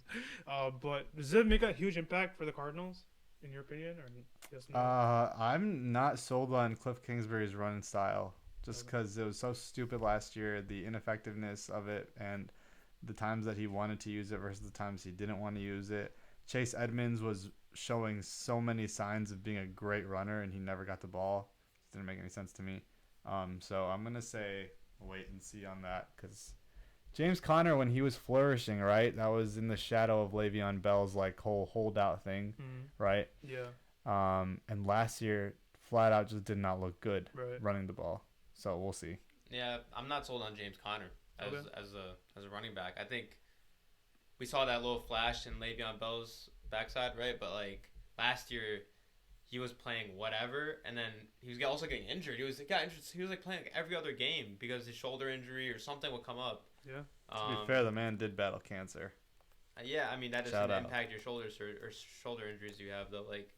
But does it make a huge impact for the Cardinals, in your opinion, or yes? No? I'm not sold on Cliff Kingsbury's running style. Just because it was so stupid last year, the ineffectiveness of it, and the times that he wanted to use it versus the times he didn't want to use it. Chase Edmonds was showing so many signs of being a great runner, and he never got the ball. It didn't make any sense to me. So I'm going to say wait and see on that because James Conner, when he was flourishing, right, that was in the shadow of Le'Veon Bell's like whole holdout thing, right? Yeah. And last year, flat out just did not look good Right. running the ball. So we'll see. Yeah, I'm not sold on James Conner as a running back. I think we saw that little flash in Le'Veon Bell's backside, right? But like last year, he was playing whatever, and then he was also getting injured. He was like playing like every other game because his shoulder injury or something would come up. Yeah. To be fair, the man did battle cancer. Yeah, I mean that doesn't impact your shoulders or shoulder injuries you have though. Like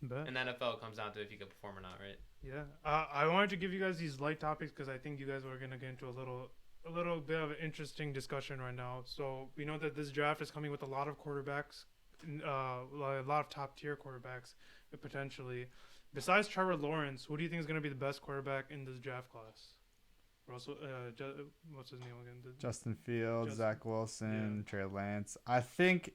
in the NFL, it comes down to if you can perform or not, right? Yeah, I wanted to give you guys these light topics because I think you guys were gonna get into a little bit of an interesting discussion right now. So we know that this draft is coming with a lot of quarterbacks, a lot of top tier quarterbacks potentially. Besides Trevor Lawrence, who do you think is gonna be the best quarterback in this draft class? Russell, what's his name again? Justin Fields, Zach Wilson, Trey Lance. I think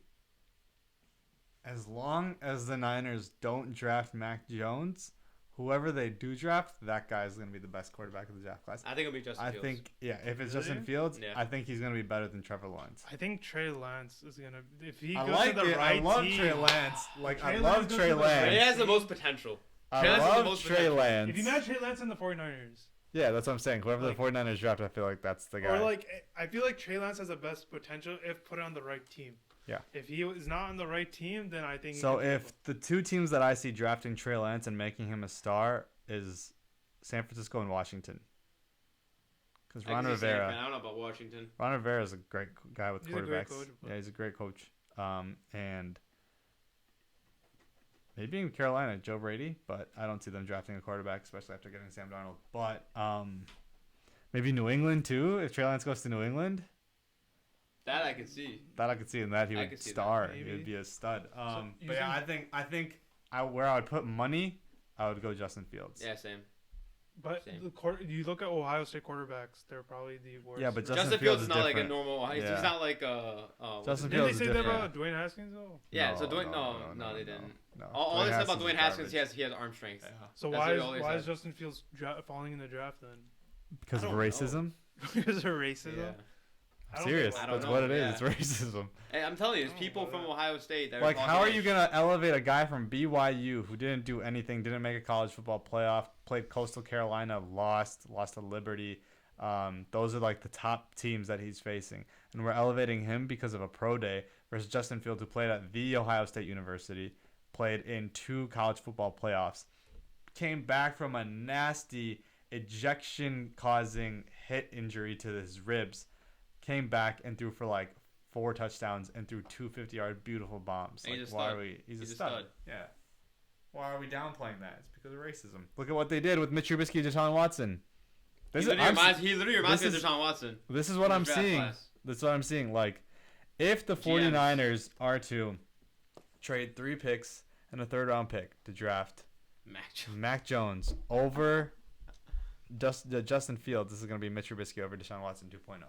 as long as the Niners don't draft Mac Jones, whoever they do draft, that guy's going to be the best quarterback of the draft class. I think it'll be Justin Fields. I think, if it's Justin Fields, I think he's going to be better than Trevor Lawrence. I think Trey Lance is going to, if he I goes like to the it. right I love team. Trey Lance. Trey I love Lance Trey goes to the Lance. He has the most potential. I love Trey Lance. If you match Trey Lance in the 49ers. Yeah, that's what I'm saying. Whoever the 49ers draft, I feel like that's the guy. Or like, I feel like Trey Lance has the best potential if put on the right team. Yeah. If he is not on the right team, then I think. So if the two teams that I see drafting Trey Lance and making him a star is San Francisco and Washington. Because Ron Rivera. I don't know about Washington. Ron Rivera is a great guy with He's quarterbacks. a great coach, Yeah, he's a great coach. And maybe in Carolina, Joe Brady, but I don't see them drafting a quarterback, especially after getting Sam Darnold. But maybe New England too. If Trey Lance goes to New England. That I could see. And that he would star. He would be a stud. But yeah, I think where I would put money, I would go Justin Fields. Yeah, same. But you look at Ohio State quarterbacks; they're probably the worst. Yeah, but Justin Fields is not like a normal. He's not like Justin Didn't Fields they say is that different. about Dwayne Haskins though? Yeah, so Dwayne. No, they didn't. All they said about Dwayne Haskins, he has arm strength. Yeah. So why is Justin Fields falling in the draft then? Because of racism. Because of racism. Yeah. I'm serious. That's what it is. It's racism. Hey, I'm telling you, it's people from Ohio State. That like, how are you gonna elevate a guy from BYU who didn't do anything, didn't make a college football playoff, played Coastal Carolina, lost to Liberty? Those are like the top teams that he's facing, and we're elevating him because of a pro day versus Justin Fields, who played at The Ohio State University, played in 2 college football playoffs, came back from a nasty ejection-causing hit injury to his ribs, came back and threw for like 4 touchdowns and threw 2 50-yard beautiful bombs. And Like, he's a why stud. are we? He's a He's a stud. stud. Yeah. Why are we downplaying that? It's because of racism. Look at what they did with Mitch Trubisky and Deshaun Watson. He literally reminds me of Deshaun Watson. This is what I'm Draft seeing. class. This is what I'm seeing. Like, if the 49ers are to trade 3 picks and a 3rd-round pick to draft Mac Jones over Justin Fields, this is going to be Mitch Trubisky over Deshaun Watson 2.0.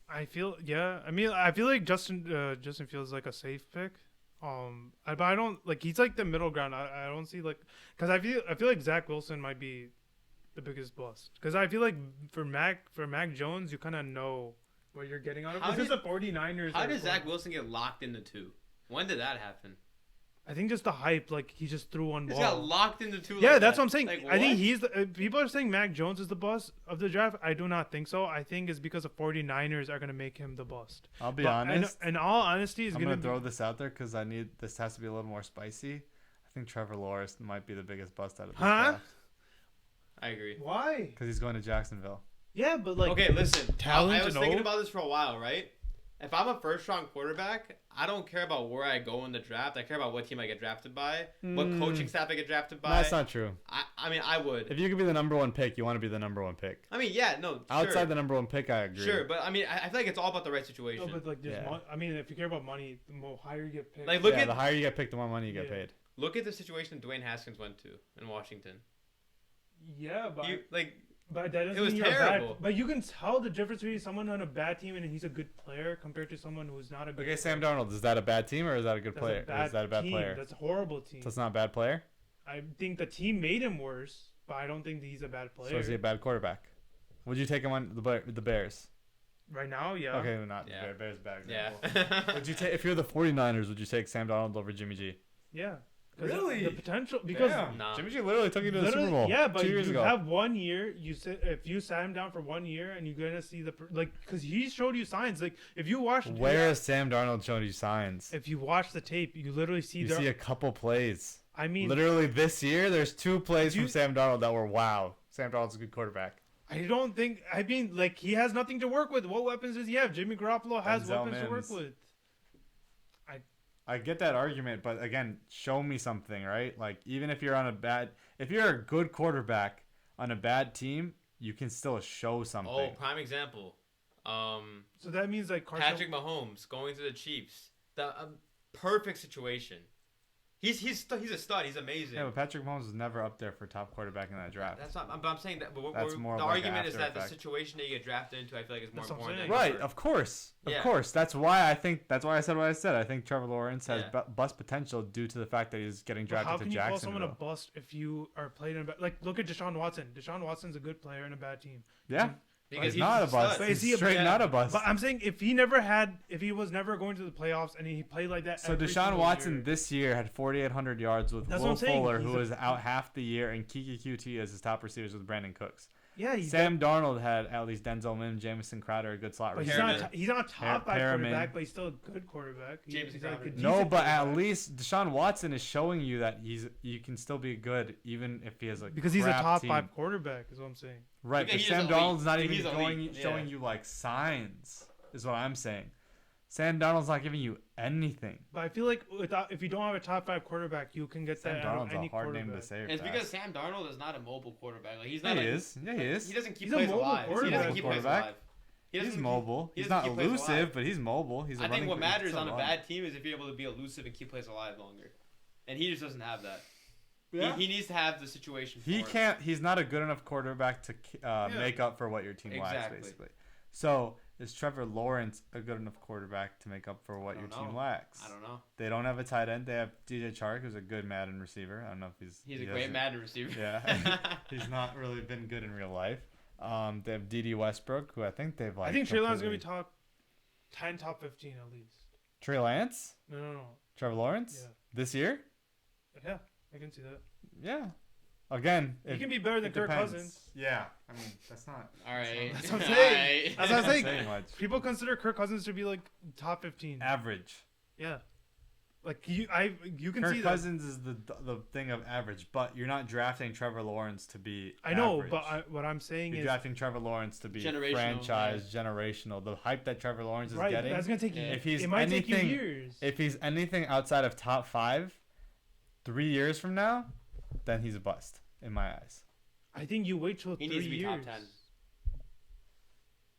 I feel like Justin Fields is like a safe pick. But I don't like he's like the middle ground. I don't see like because I feel like Zach Wilson might be the biggest bust because I feel like for Mac Jones you kind of know what you're getting out of. This is the 49ers. How did Zach Wilson get locked into 2? When did that happen? I think just the hype, like he just threw one ball. He got locked into 2. Yeah, like that's that. what I'm saying. Like, I think what? he's the people are saying Mac Jones is the bust of the draft. I do not think so. I think it's because the 49ers are going to make him the bust. I'll be honest. In all honesty, I'm going to throw this out there because this has to be a little more spicy. I think Trevor Lawrence might be the biggest bust out of this draft. I agree. Why? Because he's going to Jacksonville. Yeah, but like okay, listen. talent. I was thinking about this for a while, right? If I'm a first-round quarterback, I don't care about where I go in the draft. I care about what team I get drafted by, what coaching staff I get drafted by. That's not true. I mean, I would. If you could be the number 1 pick, you want to be the number 1 pick. I mean, yeah, no. Outside sure. the number 1 pick, I agree. Sure, but I mean, I feel like it's all about the right situation. No, but like there's I mean, if you care about money, the more higher you get picked. Like, look at the higher you get picked, the more money you get paid. Look at the situation Dwayne Haskins went to in Washington. Yeah, but but that doesn't it was mean terrible. bad, but you can tell the difference between someone on a bad team and he's a good player compared to someone who's not a good player. Sam Darnold, is that a bad team or is that a good player? Or is that a bad team. player? That's a horrible team. So it's not a bad player? I think the team made him worse, but I don't think that he's a bad player. So is he a bad quarterback? Would you take him on the Bears? Right now, yeah. Okay, not Yeah. the Bears bad Yeah. example. Would you take if you're the 49ers, would you take Sam Darnold over Jimmy G? Yeah. Really? The potential because No. Jimmy G literally took you to the Super Bowl. Yeah, but 2 years you ago. have 1 year. If you sat him down for 1 year and you're gonna see because he showed you signs. Like if you watch Where has Sam Darnold shown you signs? if you watch the tape, you literally see You see a couple plays. I mean, Literally this year, there's 2 plays You- from Sam Darnold that were wow. Sam Darnold's a good quarterback. I don't think. I mean, like he has nothing to work with. What weapons does he have? Jimmy Garoppolo has Denzel weapons to work Mims. with. I get that argument, but again, show me something, right? Like even if you're if you're a good quarterback on a bad team, you can still show something. Oh, prime example. So that means like Patrick Mahomes going to the Chiefs. The perfect situation. He's a stud. He's amazing. Yeah, but Patrick Mahomes was never up there for top quarterback in that draft. That's not. But I'm saying that. But That's more the of like argument an is that after the effect. situation that you get drafted into, I feel like is more That's what I'm important. saying. Than Right, your- of course. Yeah. Of course. That's why I said what I said. I think Trevor Lawrence has Yeah. bust potential due to the fact that he's getting But drafted how to can you call Jacksonville. someone a bust if you are playing in like look at Deshaun Watson. Deshaun Watson's a good player in a bad team. Yeah. Because He's not a bust. But He's is he a straight bad- not a bust. But I'm saying if he was never going to the playoffs and he played like that. So every Deshaun single Watson year, this year had 4,800 yards with That's what Will I'm saying. Fuller, He's who a- was out half the year, and Kiki QT as his top receivers with Brandon Cooks. yeah, he's Sam Darnold had at least Denzel Mims, Jamison Crowder, a good slot But he's receiver. Perriman. he's not a top five Perriman. quarterback, but he's still a good quarterback. James He's like a Crowder. decent No, but at quarterback. least Deshaun Watson is showing you that you can still be good even if he has a because he's a crap top team. 5 quarterback is what I'm saying. Right, Okay, but he's Sam elite. Darnold's not He's even elite, yeah. showing you like signs. Is what I'm saying. Sam Darnold's not giving you anything. But I feel like if you don't have a top 5 quarterback, you can get Sam that out of Darnold's any a hard quarterback. name to say. And it's fast. because Sam Darnold is not a mobile quarterback. Like he's Yeah, not. he like, is. Yeah, he is. He doesn't keep He's a plays mobile alive. He quarterback. doesn't keep plays Quarterback. alive. He's mobile. he He's doesn't not keep plays elusive, alive. but he's mobile. He's a I think running- what matters he's on a alive. bad team is if you're able to be elusive and keep plays alive longer. And he just doesn't have that. Yeah. He needs to have the situation. He for him. can't. He's not a good enough quarterback to make up for what your team lacks, Exactly. basically. So is Trevor Lawrence a good enough quarterback to make up for what your team lacks? I don't know. They don't have a tight end. They have DJ Chark, who's a good Madden receiver. I don't know if He's he a great doesn't- Madden receiver. Yeah, he's not really been good in real life. They have D.D. Westbrook, who I think they've like. I think Trey Lance is gonna be completely- top 10, top 15 at least. Trey Lance, No. Trevor Lawrence Yeah. this year. Yeah, I can see that. Yeah, Again, He can be better than it Kirk depends. Cousins. Yeah, I mean that's not. All right. That's what I'm All saying. right. That's what I'm saying. saying much. People consider Kirk Cousins to be like top 15. Average. Yeah. Like you can Kirk see Cousins is the thing of average, but you're not drafting Trevor Lawrence to be. that. I know, average. but what I'm saying You're is drafting Trevor Lawrence to be Generational, franchise, generational. The hype that Trevor Lawrence is right. getting. That's gonna take you. Yeah. If he's it might take you anything- years. If he's anything outside of top 5, 3 years from now, then he's a bust in my eyes. I think you wait till He 3 needs to be years. top 10.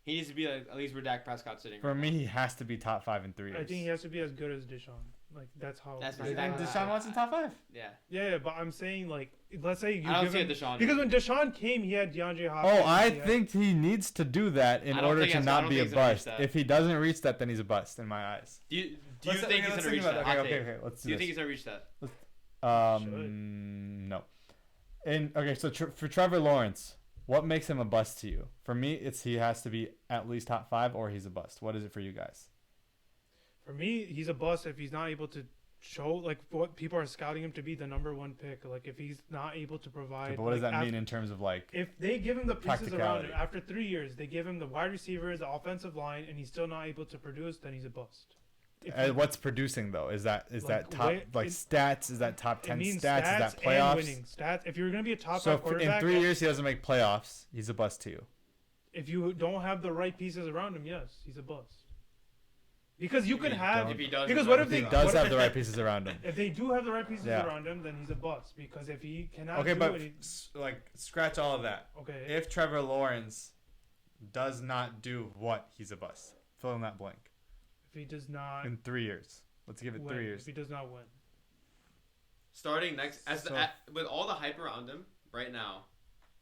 He needs to be like, at least where Dak Prescott's sitting. For right me, now. he has to be top 5 in 3 years. I think he has to be as good as Deshaun. Like that's how. That's You what think Dak- Deshaun Watson top 5? Yeah. Yeah, but I'm saying like, let's say you I don't give see him it, Deshaun. because when Deshaun came, he had DeAndre Hopkins. Oh, I he had- think he needs to do that in I don't order think to he's- I not don't be a think he's gonna reach bust. that. If he doesn't reach that, then he's a bust in my eyes. Do you think he's gonna reach that? Okay, Hot okay, take. okay. Let's Do do you think this. he's gonna reach that? No. And okay, so for Trevor Lawrence, what makes him a bust to you? For me, it's he has to be at least top 5 or he's a bust. What is it for you guys? For me, he's a bust if he's not able to show like what people are scouting him to be the number 1 pick. Like if he's not able to provide. But what does like, that mean in terms of like? If they give him the pieces around Practicality. him after 3 years, they give him the wide receivers, the offensive line, and he's still not able to produce, then he's a bust. If he- What's producing though? Is that Like, top wait, stats? Is that top it 10 means stats? Is stats that and playoffs? winning stats. If you're gonna be a top So 5 in quarterback, 3 years he doesn't make playoffs, he's a bust to you. if you don't have the right pieces around him, yes, he's a bust. Because you If can he have. If he does, Because he's what not if He they- gonna does what have if- the right pieces around him. If they do have the right pieces Yeah. around him, then he's a bust. Because if he cannot Okay, do but it, he- like scratch all of that. okay. If Trevor Lawrence does not do what, he's a bust. Fill in that blank. If he does not In 3 years. Let's give it win, 3 years. if he does not win, Starting next, So- with all the hype around him right now,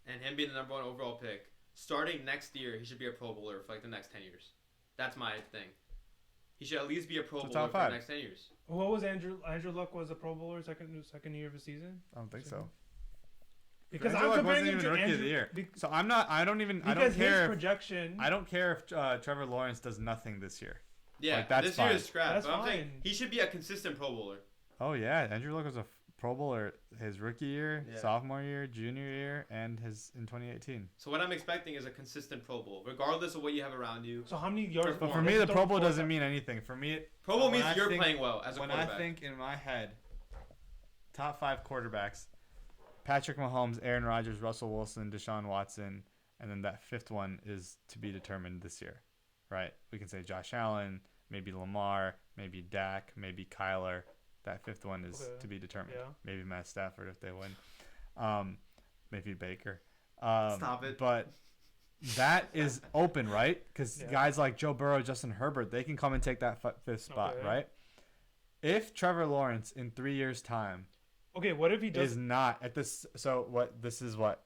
and him being the number 1 overall pick, starting next year, he should be a Pro Bowler for like the next 10 years. That's my thing. He should at least be a Pro So Bowler top for 5. the next 10 years. what was Andrew Luck was a Pro Bowler second year of his season? I don't think so. Because Andrew I'm Luck comparing wasn't him even to rookie Andrew. of the year. be- So I don't because his care. projection. I don't care if Trevor Lawrence does nothing this year. Yeah, Like, that's this year fine. is scrap. That's But I'm saying fine. he should be a consistent Pro Bowler. Oh yeah, Andrew Luck was a Pro Bowler his rookie year, Yeah. sophomore year, junior year, and his in 2018. So what I'm expecting is a consistent Pro Bowl, regardless of what you have around you. So how many yards? But But for me, the Pro Bowl doesn't mean anything. For me, Pro Bowl when means I you're think- playing well as a when quarterback. I think in my head, top 5 quarterbacks: Patrick Mahomes, Aaron Rodgers, Russell Wilson, Deshaun Watson, and then that 5th one is to be determined this year, right? We can say Josh Allen, maybe Lamar, maybe Dak, maybe Kyler. That 5th one is Okay. to be determined. Yeah. Maybe Matt Stafford if they win. Maybe Baker. Stop it. But that is open, right? Because Yeah. guys like Joe Burrow, Justin Herbert, they can come and take that 5th spot, Okay. right? If Trevor Lawrence in 3 years' time Okay, what if he does? is not at this, so what? This is what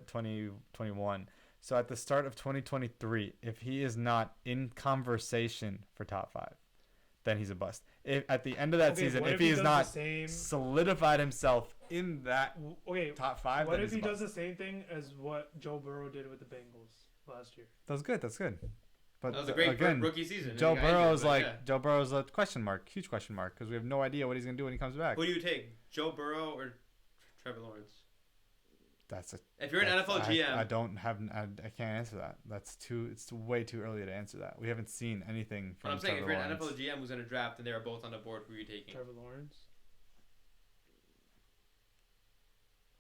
2021. So at the start of 2023, if he is not in conversation for top 5, then he's a bust. If at the end of that Okay, season, what if he is does not the same, solidified himself in that okay, top 5, what then if he's he a does bust. the same thing as what Joe Burrow did with the Bengals last year? That's good. That's good. But That was a great again, rookie season. and Joe he got injured, Burrow's but like yeah. Joe Burrow's a question mark, huge question mark, because we have no idea what he's gonna do when he comes back. Who do you take, Joe Burrow or Trevor Lawrence? That's a. If you're an that's- NFL GM, I don't have. I can't answer that. That's too. It's way too early to answer that. We haven't seen anything but from I'm saying Trevor if you're an Lawrence. NFL GM who's going to draft and they are both on the board, who are you taking? Trevor Lawrence.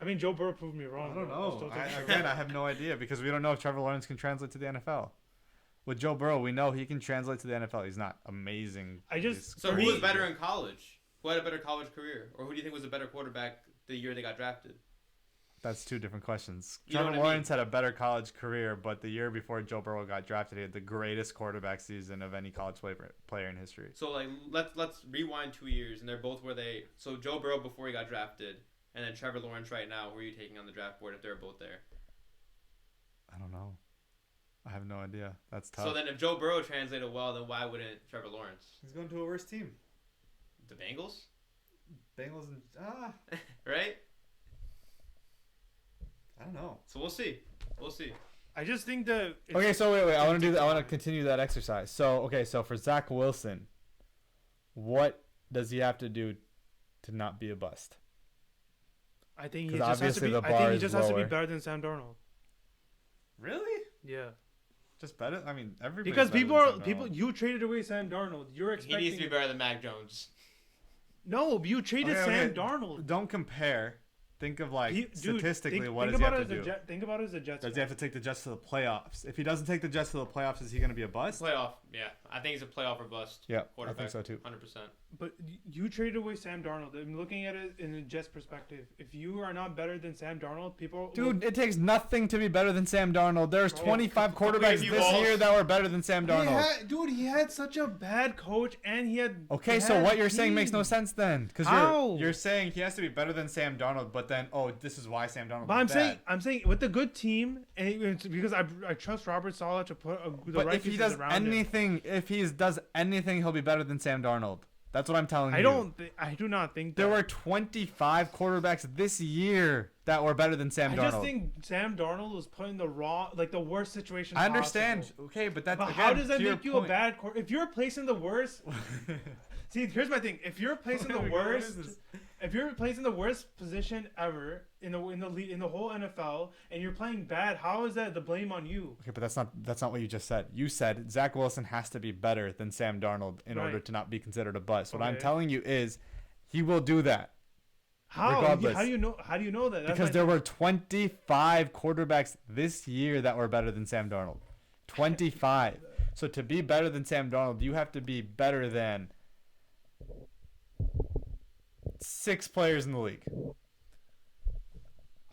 I mean, Joe Burrow proved me wrong. I don't but I'll know. still take Trevor Again, I Lawrence. have no idea because we don't know if Trevor Lawrence can translate to the NFL. With Joe Burrow, we know he can translate to the NFL. He's not amazing. I just- So For who me- was better in college? Who had a better college career? Or who do you think was a better quarterback the year they got drafted? That's two different questions. You know Trevor what I mean? Lawrence had a better college career, but the year before Joe Burrow got drafted, he had the greatest quarterback season of any college player in history. So like let's rewind 2 years and they're both where they so Joe Burrow before he got drafted and then Trevor Lawrence right now, who are you taking on the draft board if they're both there? I don't know. I have no idea. That's tough. So then if Joe Burrow translated well, then why wouldn't Trevor Lawrence? He's going to a worse team. The Bengals? Bengals and Right? I don't know. So we'll see. We'll see. I just think that. it's- Okay, so wait. I want to do that. I want to continue that exercise. So so for Zach Wilson, what does he have to do to not be a bust? I think he 'Cause just has to obviously be. the I think bar he is just has to be lower. better than Sam Darnold. Really? Yeah. Just better? I mean, everybody. Because people. You traded away Sam Darnold. You're He expecting. needs to be better than Mac Jones. No, you traded Sam Darnold. Don't compare. Think of like statistically, what think does he about have to do? Think about it as a Jets. Does he have to take the Jets to the playoffs? If he doesn't take the Jets to the playoffs, is he going to be a bust? Playoff, yeah. I think he's a playoff or bust. Yeah, I quarterback. think so too. 100%. But you traded away Sam Darnold. I'm looking at it in a Jets perspective. If you are not better than Sam Darnold, people. Dude, it takes nothing to be better than Sam Darnold. There's 25 quarterbacks few this balls. year that were better than Sam Darnold. He had such a bad coach, and he had. Okay, so what you're saying makes no sense then, because How? you're saying he has to be better than Sam Darnold, but then this is why Sam Darnold. But is I'm saying with the good team, and it's because I trust Robert Saleh to put the But right if he pieces does around him. anything, does anything, he'll be better than Sam Darnold. That's what I'm telling you. I do not think There that. were 25 quarterbacks this year that were better than Sam I Darnold. just think Sam Darnold was put in the worst situation. I understand. possible. Okay, but that's But again, how does that to your make you point. a bad quarterback? If you're placing the worst, see, here's my thing. If you're placing the worst, if you're placing the worst position ever in the whole NFL, and you're playing bad, how is that the blame on you? Okay, but that's not what you just said. You said Zach Wilson has to be better than Sam Darnold in order to not be considered a bust. What I'm Okay. telling you is, he will do that. How? Regardless. How do you know? How do you know that? That's Because my there thing. were 25 quarterbacks this year that were better than Sam Darnold. 25. So to be better than Sam Darnold, you have to be better than 6 players in the league.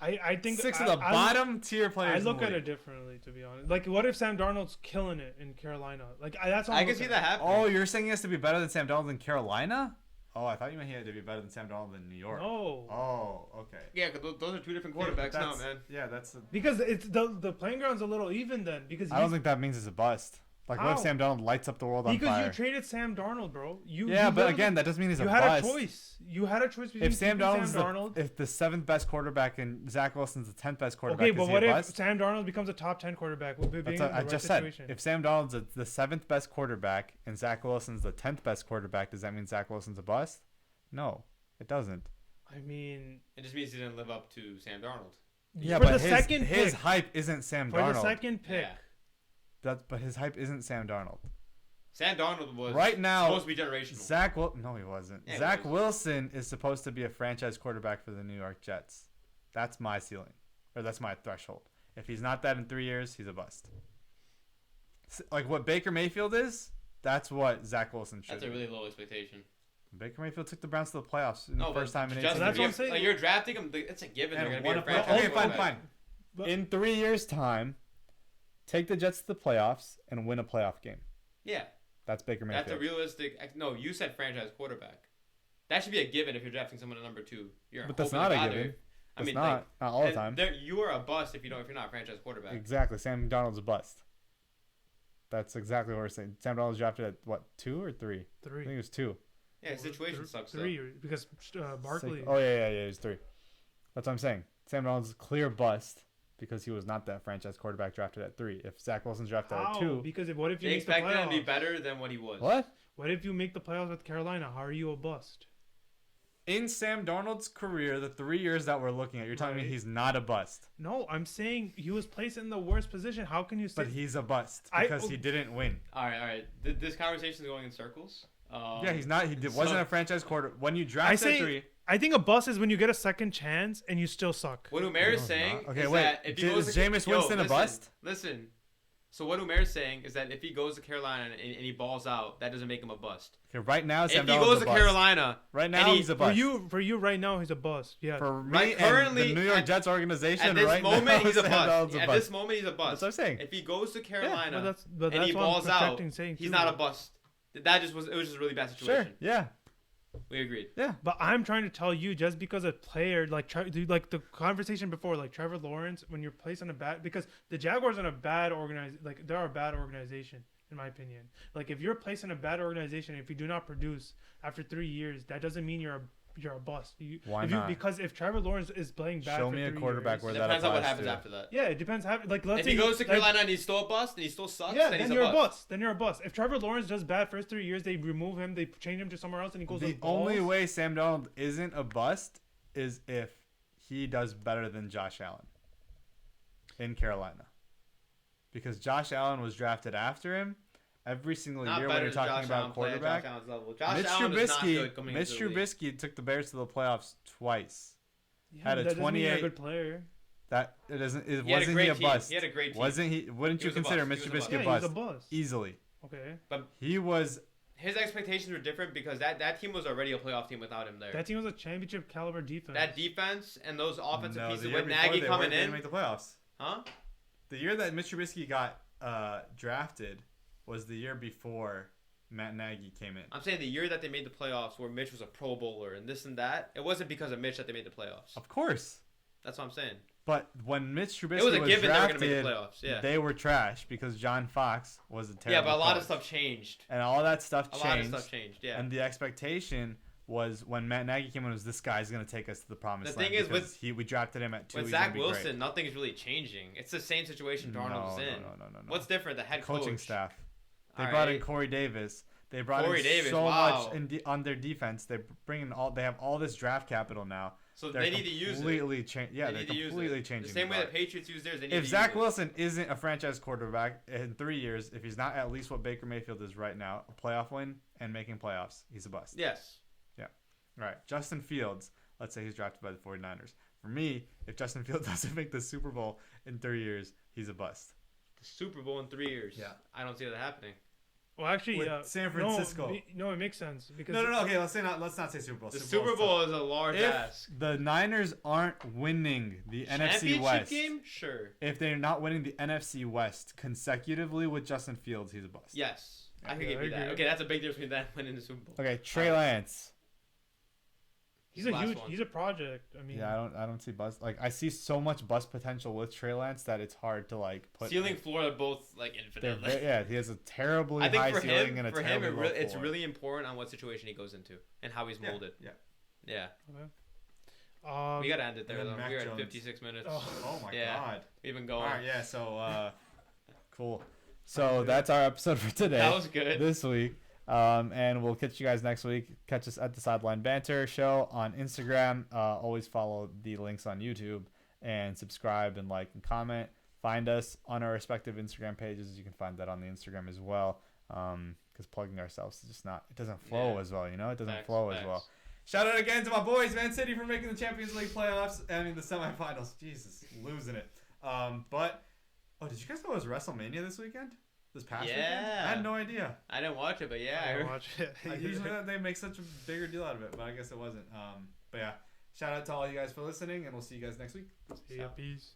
I think 6 of the bottom tier players. I in the look at league. it differently, to be honest. Like, what if Sam Darnold's killing it in Carolina? Like, that's what I I'm can looking see at. that happening. Oh, you're saying he has to be better than Sam Darnold in Carolina? Oh, I thought you meant he had to be better than Sam Darnold in New York. No. Oh, okay. Yeah, because those are two different quarterbacks now, man. Yeah, that's. Because it's the playing ground's a little even then. Because I don't think that means it's a bust. Like, what if How? Sam Darnold lights up the world on because fire? you traded Sam Darnold, bro. Yeah, you but literally- again, that doesn't mean he's a you bust. had a choice. You had a choice between If Sam keeping Darnold's Darnold. if the 7th best quarterback and Zach Wilson's the 10th best quarterback, Okay, is but he what a if bust? Sam Darnold becomes a top 10 quarterback? We'll be That's in what the I right just situation. said. If Sam Darnold's the 7th best quarterback and Zach Wilson's the 10th best quarterback, does that mean Zach Wilson's a bust? No, it doesn't. I mean, It just means he didn't live up to Sam Darnold. Yeah, for but the his second his pick, hype isn't Sam for Darnold. the second pick. Yeah. But his hype isn't Sam Darnold. Sam Darnold was Right now, supposed to be generational. No, he wasn't. Yeah, he Zach was. Wilson is supposed to be a franchise quarterback for the New York Jets. That's my ceiling, or that's my threshold. If he's not that in 3 years, he's a bust. Like what Baker Mayfield is, that's what Zach Wilson should That's a be. really low expectation. Baker Mayfield took the Browns to the playoffs in the first time in 18 Justin, That's what I'm if saying. Like, you're drafting him. It's a given. And They're going to one be a of- franchise okay, fine, quarterback. fine. But- In 3 years' time, take the Jets to the playoffs and win a playoff game. Yeah, That's Baker Mayfield. that's a realistic. No, you said franchise quarterback. That should be a given if you're drafting someone at number 2. You're But that's hoping not to a either. given. I mean, not all the time. You are a bust if you're not a franchise quarterback. Exactly. Sam Darnold's a bust. That's exactly what we're saying. Sam Darnold was drafted at what, 2 or 3? I think it was 2. Yeah, his situation sucks. Three, because Barkley. Oh yeah, it was 3. That's what I'm saying. Sam Darnold's a clear bust because he was not that franchise quarterback drafted at 3. If Zach Wilson's drafted How? at 2, Because what if you They make the expected him to be playoffs? better than what he was. what? What if you make the playoffs with Carolina? How are you a bust? In Sam Darnold's career, the 3 years that we're looking at, you're telling me Right. he's not a bust, No, I'm saying he was placed in the worst position. How can you say? but he's a bust I- because he didn't win. All right. This conversation is going in circles. Yeah, he's not. Wasn't a franchise quarter when you draft I at say 3. I think a bust is when you get a second chance and you still suck. What Umayr No, is it's saying not. Okay, is wait. that if he Is goes to, Jameis Winston a bust? Listen. So what Umayr is saying is that if he goes to Carolina and he balls out, that doesn't make him a bust. Okay, right now, Sam If he Darnold's goes a to bust. Carolina, Right and now, he- he's a For bust. you right now, he's a bust. Yeah. For me Right, and currently, the New York at- Jets organization, at this right moment now, he's a Sam bust. Darnold's a At bust. this moment he's a bust. That's what I'm saying. If he goes to Carolina but and he that's what I'm balls out, projecting, saying he's too. not a bust. It was just a really bad situation. Sure. Yeah. We agreed. Yeah. But I'm trying to tell you, just because a player like the conversation before, like Trevor Lawrence, when you're placed on a bad, because the Jaguars are a bad they're a bad organization in my opinion. Like if you're placed in a bad organization, if you do not produce after 3 years, that doesn't mean you're a bust. Why not? Because if Trevor Lawrence is playing bad, Show for me a 3 quarterback years, where It that depends on what applies happens to. after that. yeah, it depends. Like let's If say he goes to like, Carolina and he's still a bust and he still sucks, yeah, then he's then you're a bust. Then you're a bust. If Trevor Lawrence does bad first 3 years, they remove him, they change him to somewhere else, and he goes. The with balls. only way Sam Darnold isn't a bust is if he does better than Josh Allen in Carolina. Because Josh Allen was drafted after him every single Not year better when you're than talking Josh Allen about playing at quarterback. Josh Allen's level. Josh Mitch Allen is not good coming Mitch into the league. Trubisky took the Bears to the playoffs twice. Yeah, Had a that doesn't mean you're 28 a good player. That it doesn't. It He had a wasn't great he a team. bust? He had a great team. Wasn't he? Wouldn't He you was a consider bust. Mitch He was a Trubisky Yeah, a he's bust? a bust. Easily. Okay. He was. His expectations were different because that team was already a playoff team without him there. That team was a championship caliber defense. That defense and those offensive No, pieces the year with before Nagy they coming didn't in, make the playoffs. huh? The year that Mitch Trubisky got drafted was the year before Matt Nagy came in. I'm saying the year that they made the playoffs, where Mitch was a Pro Bowler and this and that, it wasn't because of Mitch that they made the playoffs. Of course. That's what I'm saying. But when Mitch Trubisky It was a was given drafted, they were going to make the playoffs. Yeah. they were trash because John Fox was a terrible Yeah, but a lot coach. of stuff changed. And all that stuff A changed. lot of stuff changed. Yeah. And the expectation was when Matt Nagy came in was this guy's going to take us to the promised The land. thing is, because we drafted him at 2. With he's Zach gonna be Wilson, great. nothing's really changing. It's the same situation Darnold was in. No. What's different? The head Coaching coach. staff. They All brought in right. Corey Davis. They brought Corey in Davis, so wow. much on their defense. They bring in all. They have all this draft capital now. So They're they need to use it. completely Yeah, They they're need to use completely it. changing. The same way the the Patriots use theirs, they need If to Zach use it. Wilson isn't a franchise quarterback in 3 years, if he's not at least what Baker Mayfield is right now, a playoff win and making playoffs, he's a bust. Yes. All right, Justin Fields. Let's say he's drafted by the 49ers. For me, if Justin Fields doesn't make the Super Bowl in 3 years, he's a bust. The Super Bowl in 3 years. Yeah. I don't see that happening. Well, actually, With yeah. San Francisco. No, it makes sense because No. Okay, let's not say Super Bowl. The Super Bowl is a large If ask. the Niners aren't winning the NFC Championship West, game? Sure. if they're not winning the NFC West consecutively with Justin Fields, he's a bust. Yes. I could Yeah, give you I that. agree. Okay, that's a big difference between that and winning the Super Bowl. Okay, Trey Lance. he's a Last huge. one. He's a project. I mean, Yeah, I don't see bust. Like I see so much bust potential with Trey Lance that it's hard to like put. Ceiling, floor, are both like They're infinite. yeah, he has a terribly I think high for ceiling him, and a for him, terribly low it's floor. really important on what situation he goes into and how he's molded. Yeah. Yeah. Okay. We gotta end it there and then though. Mac We're at Jones. 56 minutes. Oh my Yeah. god. We've been All going. right, yeah. So cool. So that's our episode for today. That was good. This week. And we'll catch you guys next week. Catch us at the Sideline Banter show on Instagram. Always follow the links on YouTube and subscribe and like and comment. Find us on our respective Instagram pages. You can find that on the Instagram as well. Because plugging ourselves is just not, it doesn't flow as well, you know? It doesn't Facts, flow as facts. well. Shout out again to my boys, Man City, for making the Champions League playoffs. I mean, the semifinals. Jesus, losing it. But, did you guys know it was WrestleMania this weekend? This past weekend? Yeah. I had no idea. I didn't watch it, but yeah. I watch it. Usually they make such a bigger deal out of it, but I guess it wasn't. But yeah, shout out to all you guys for listening, and we'll see you guys next week. Yeah, peace.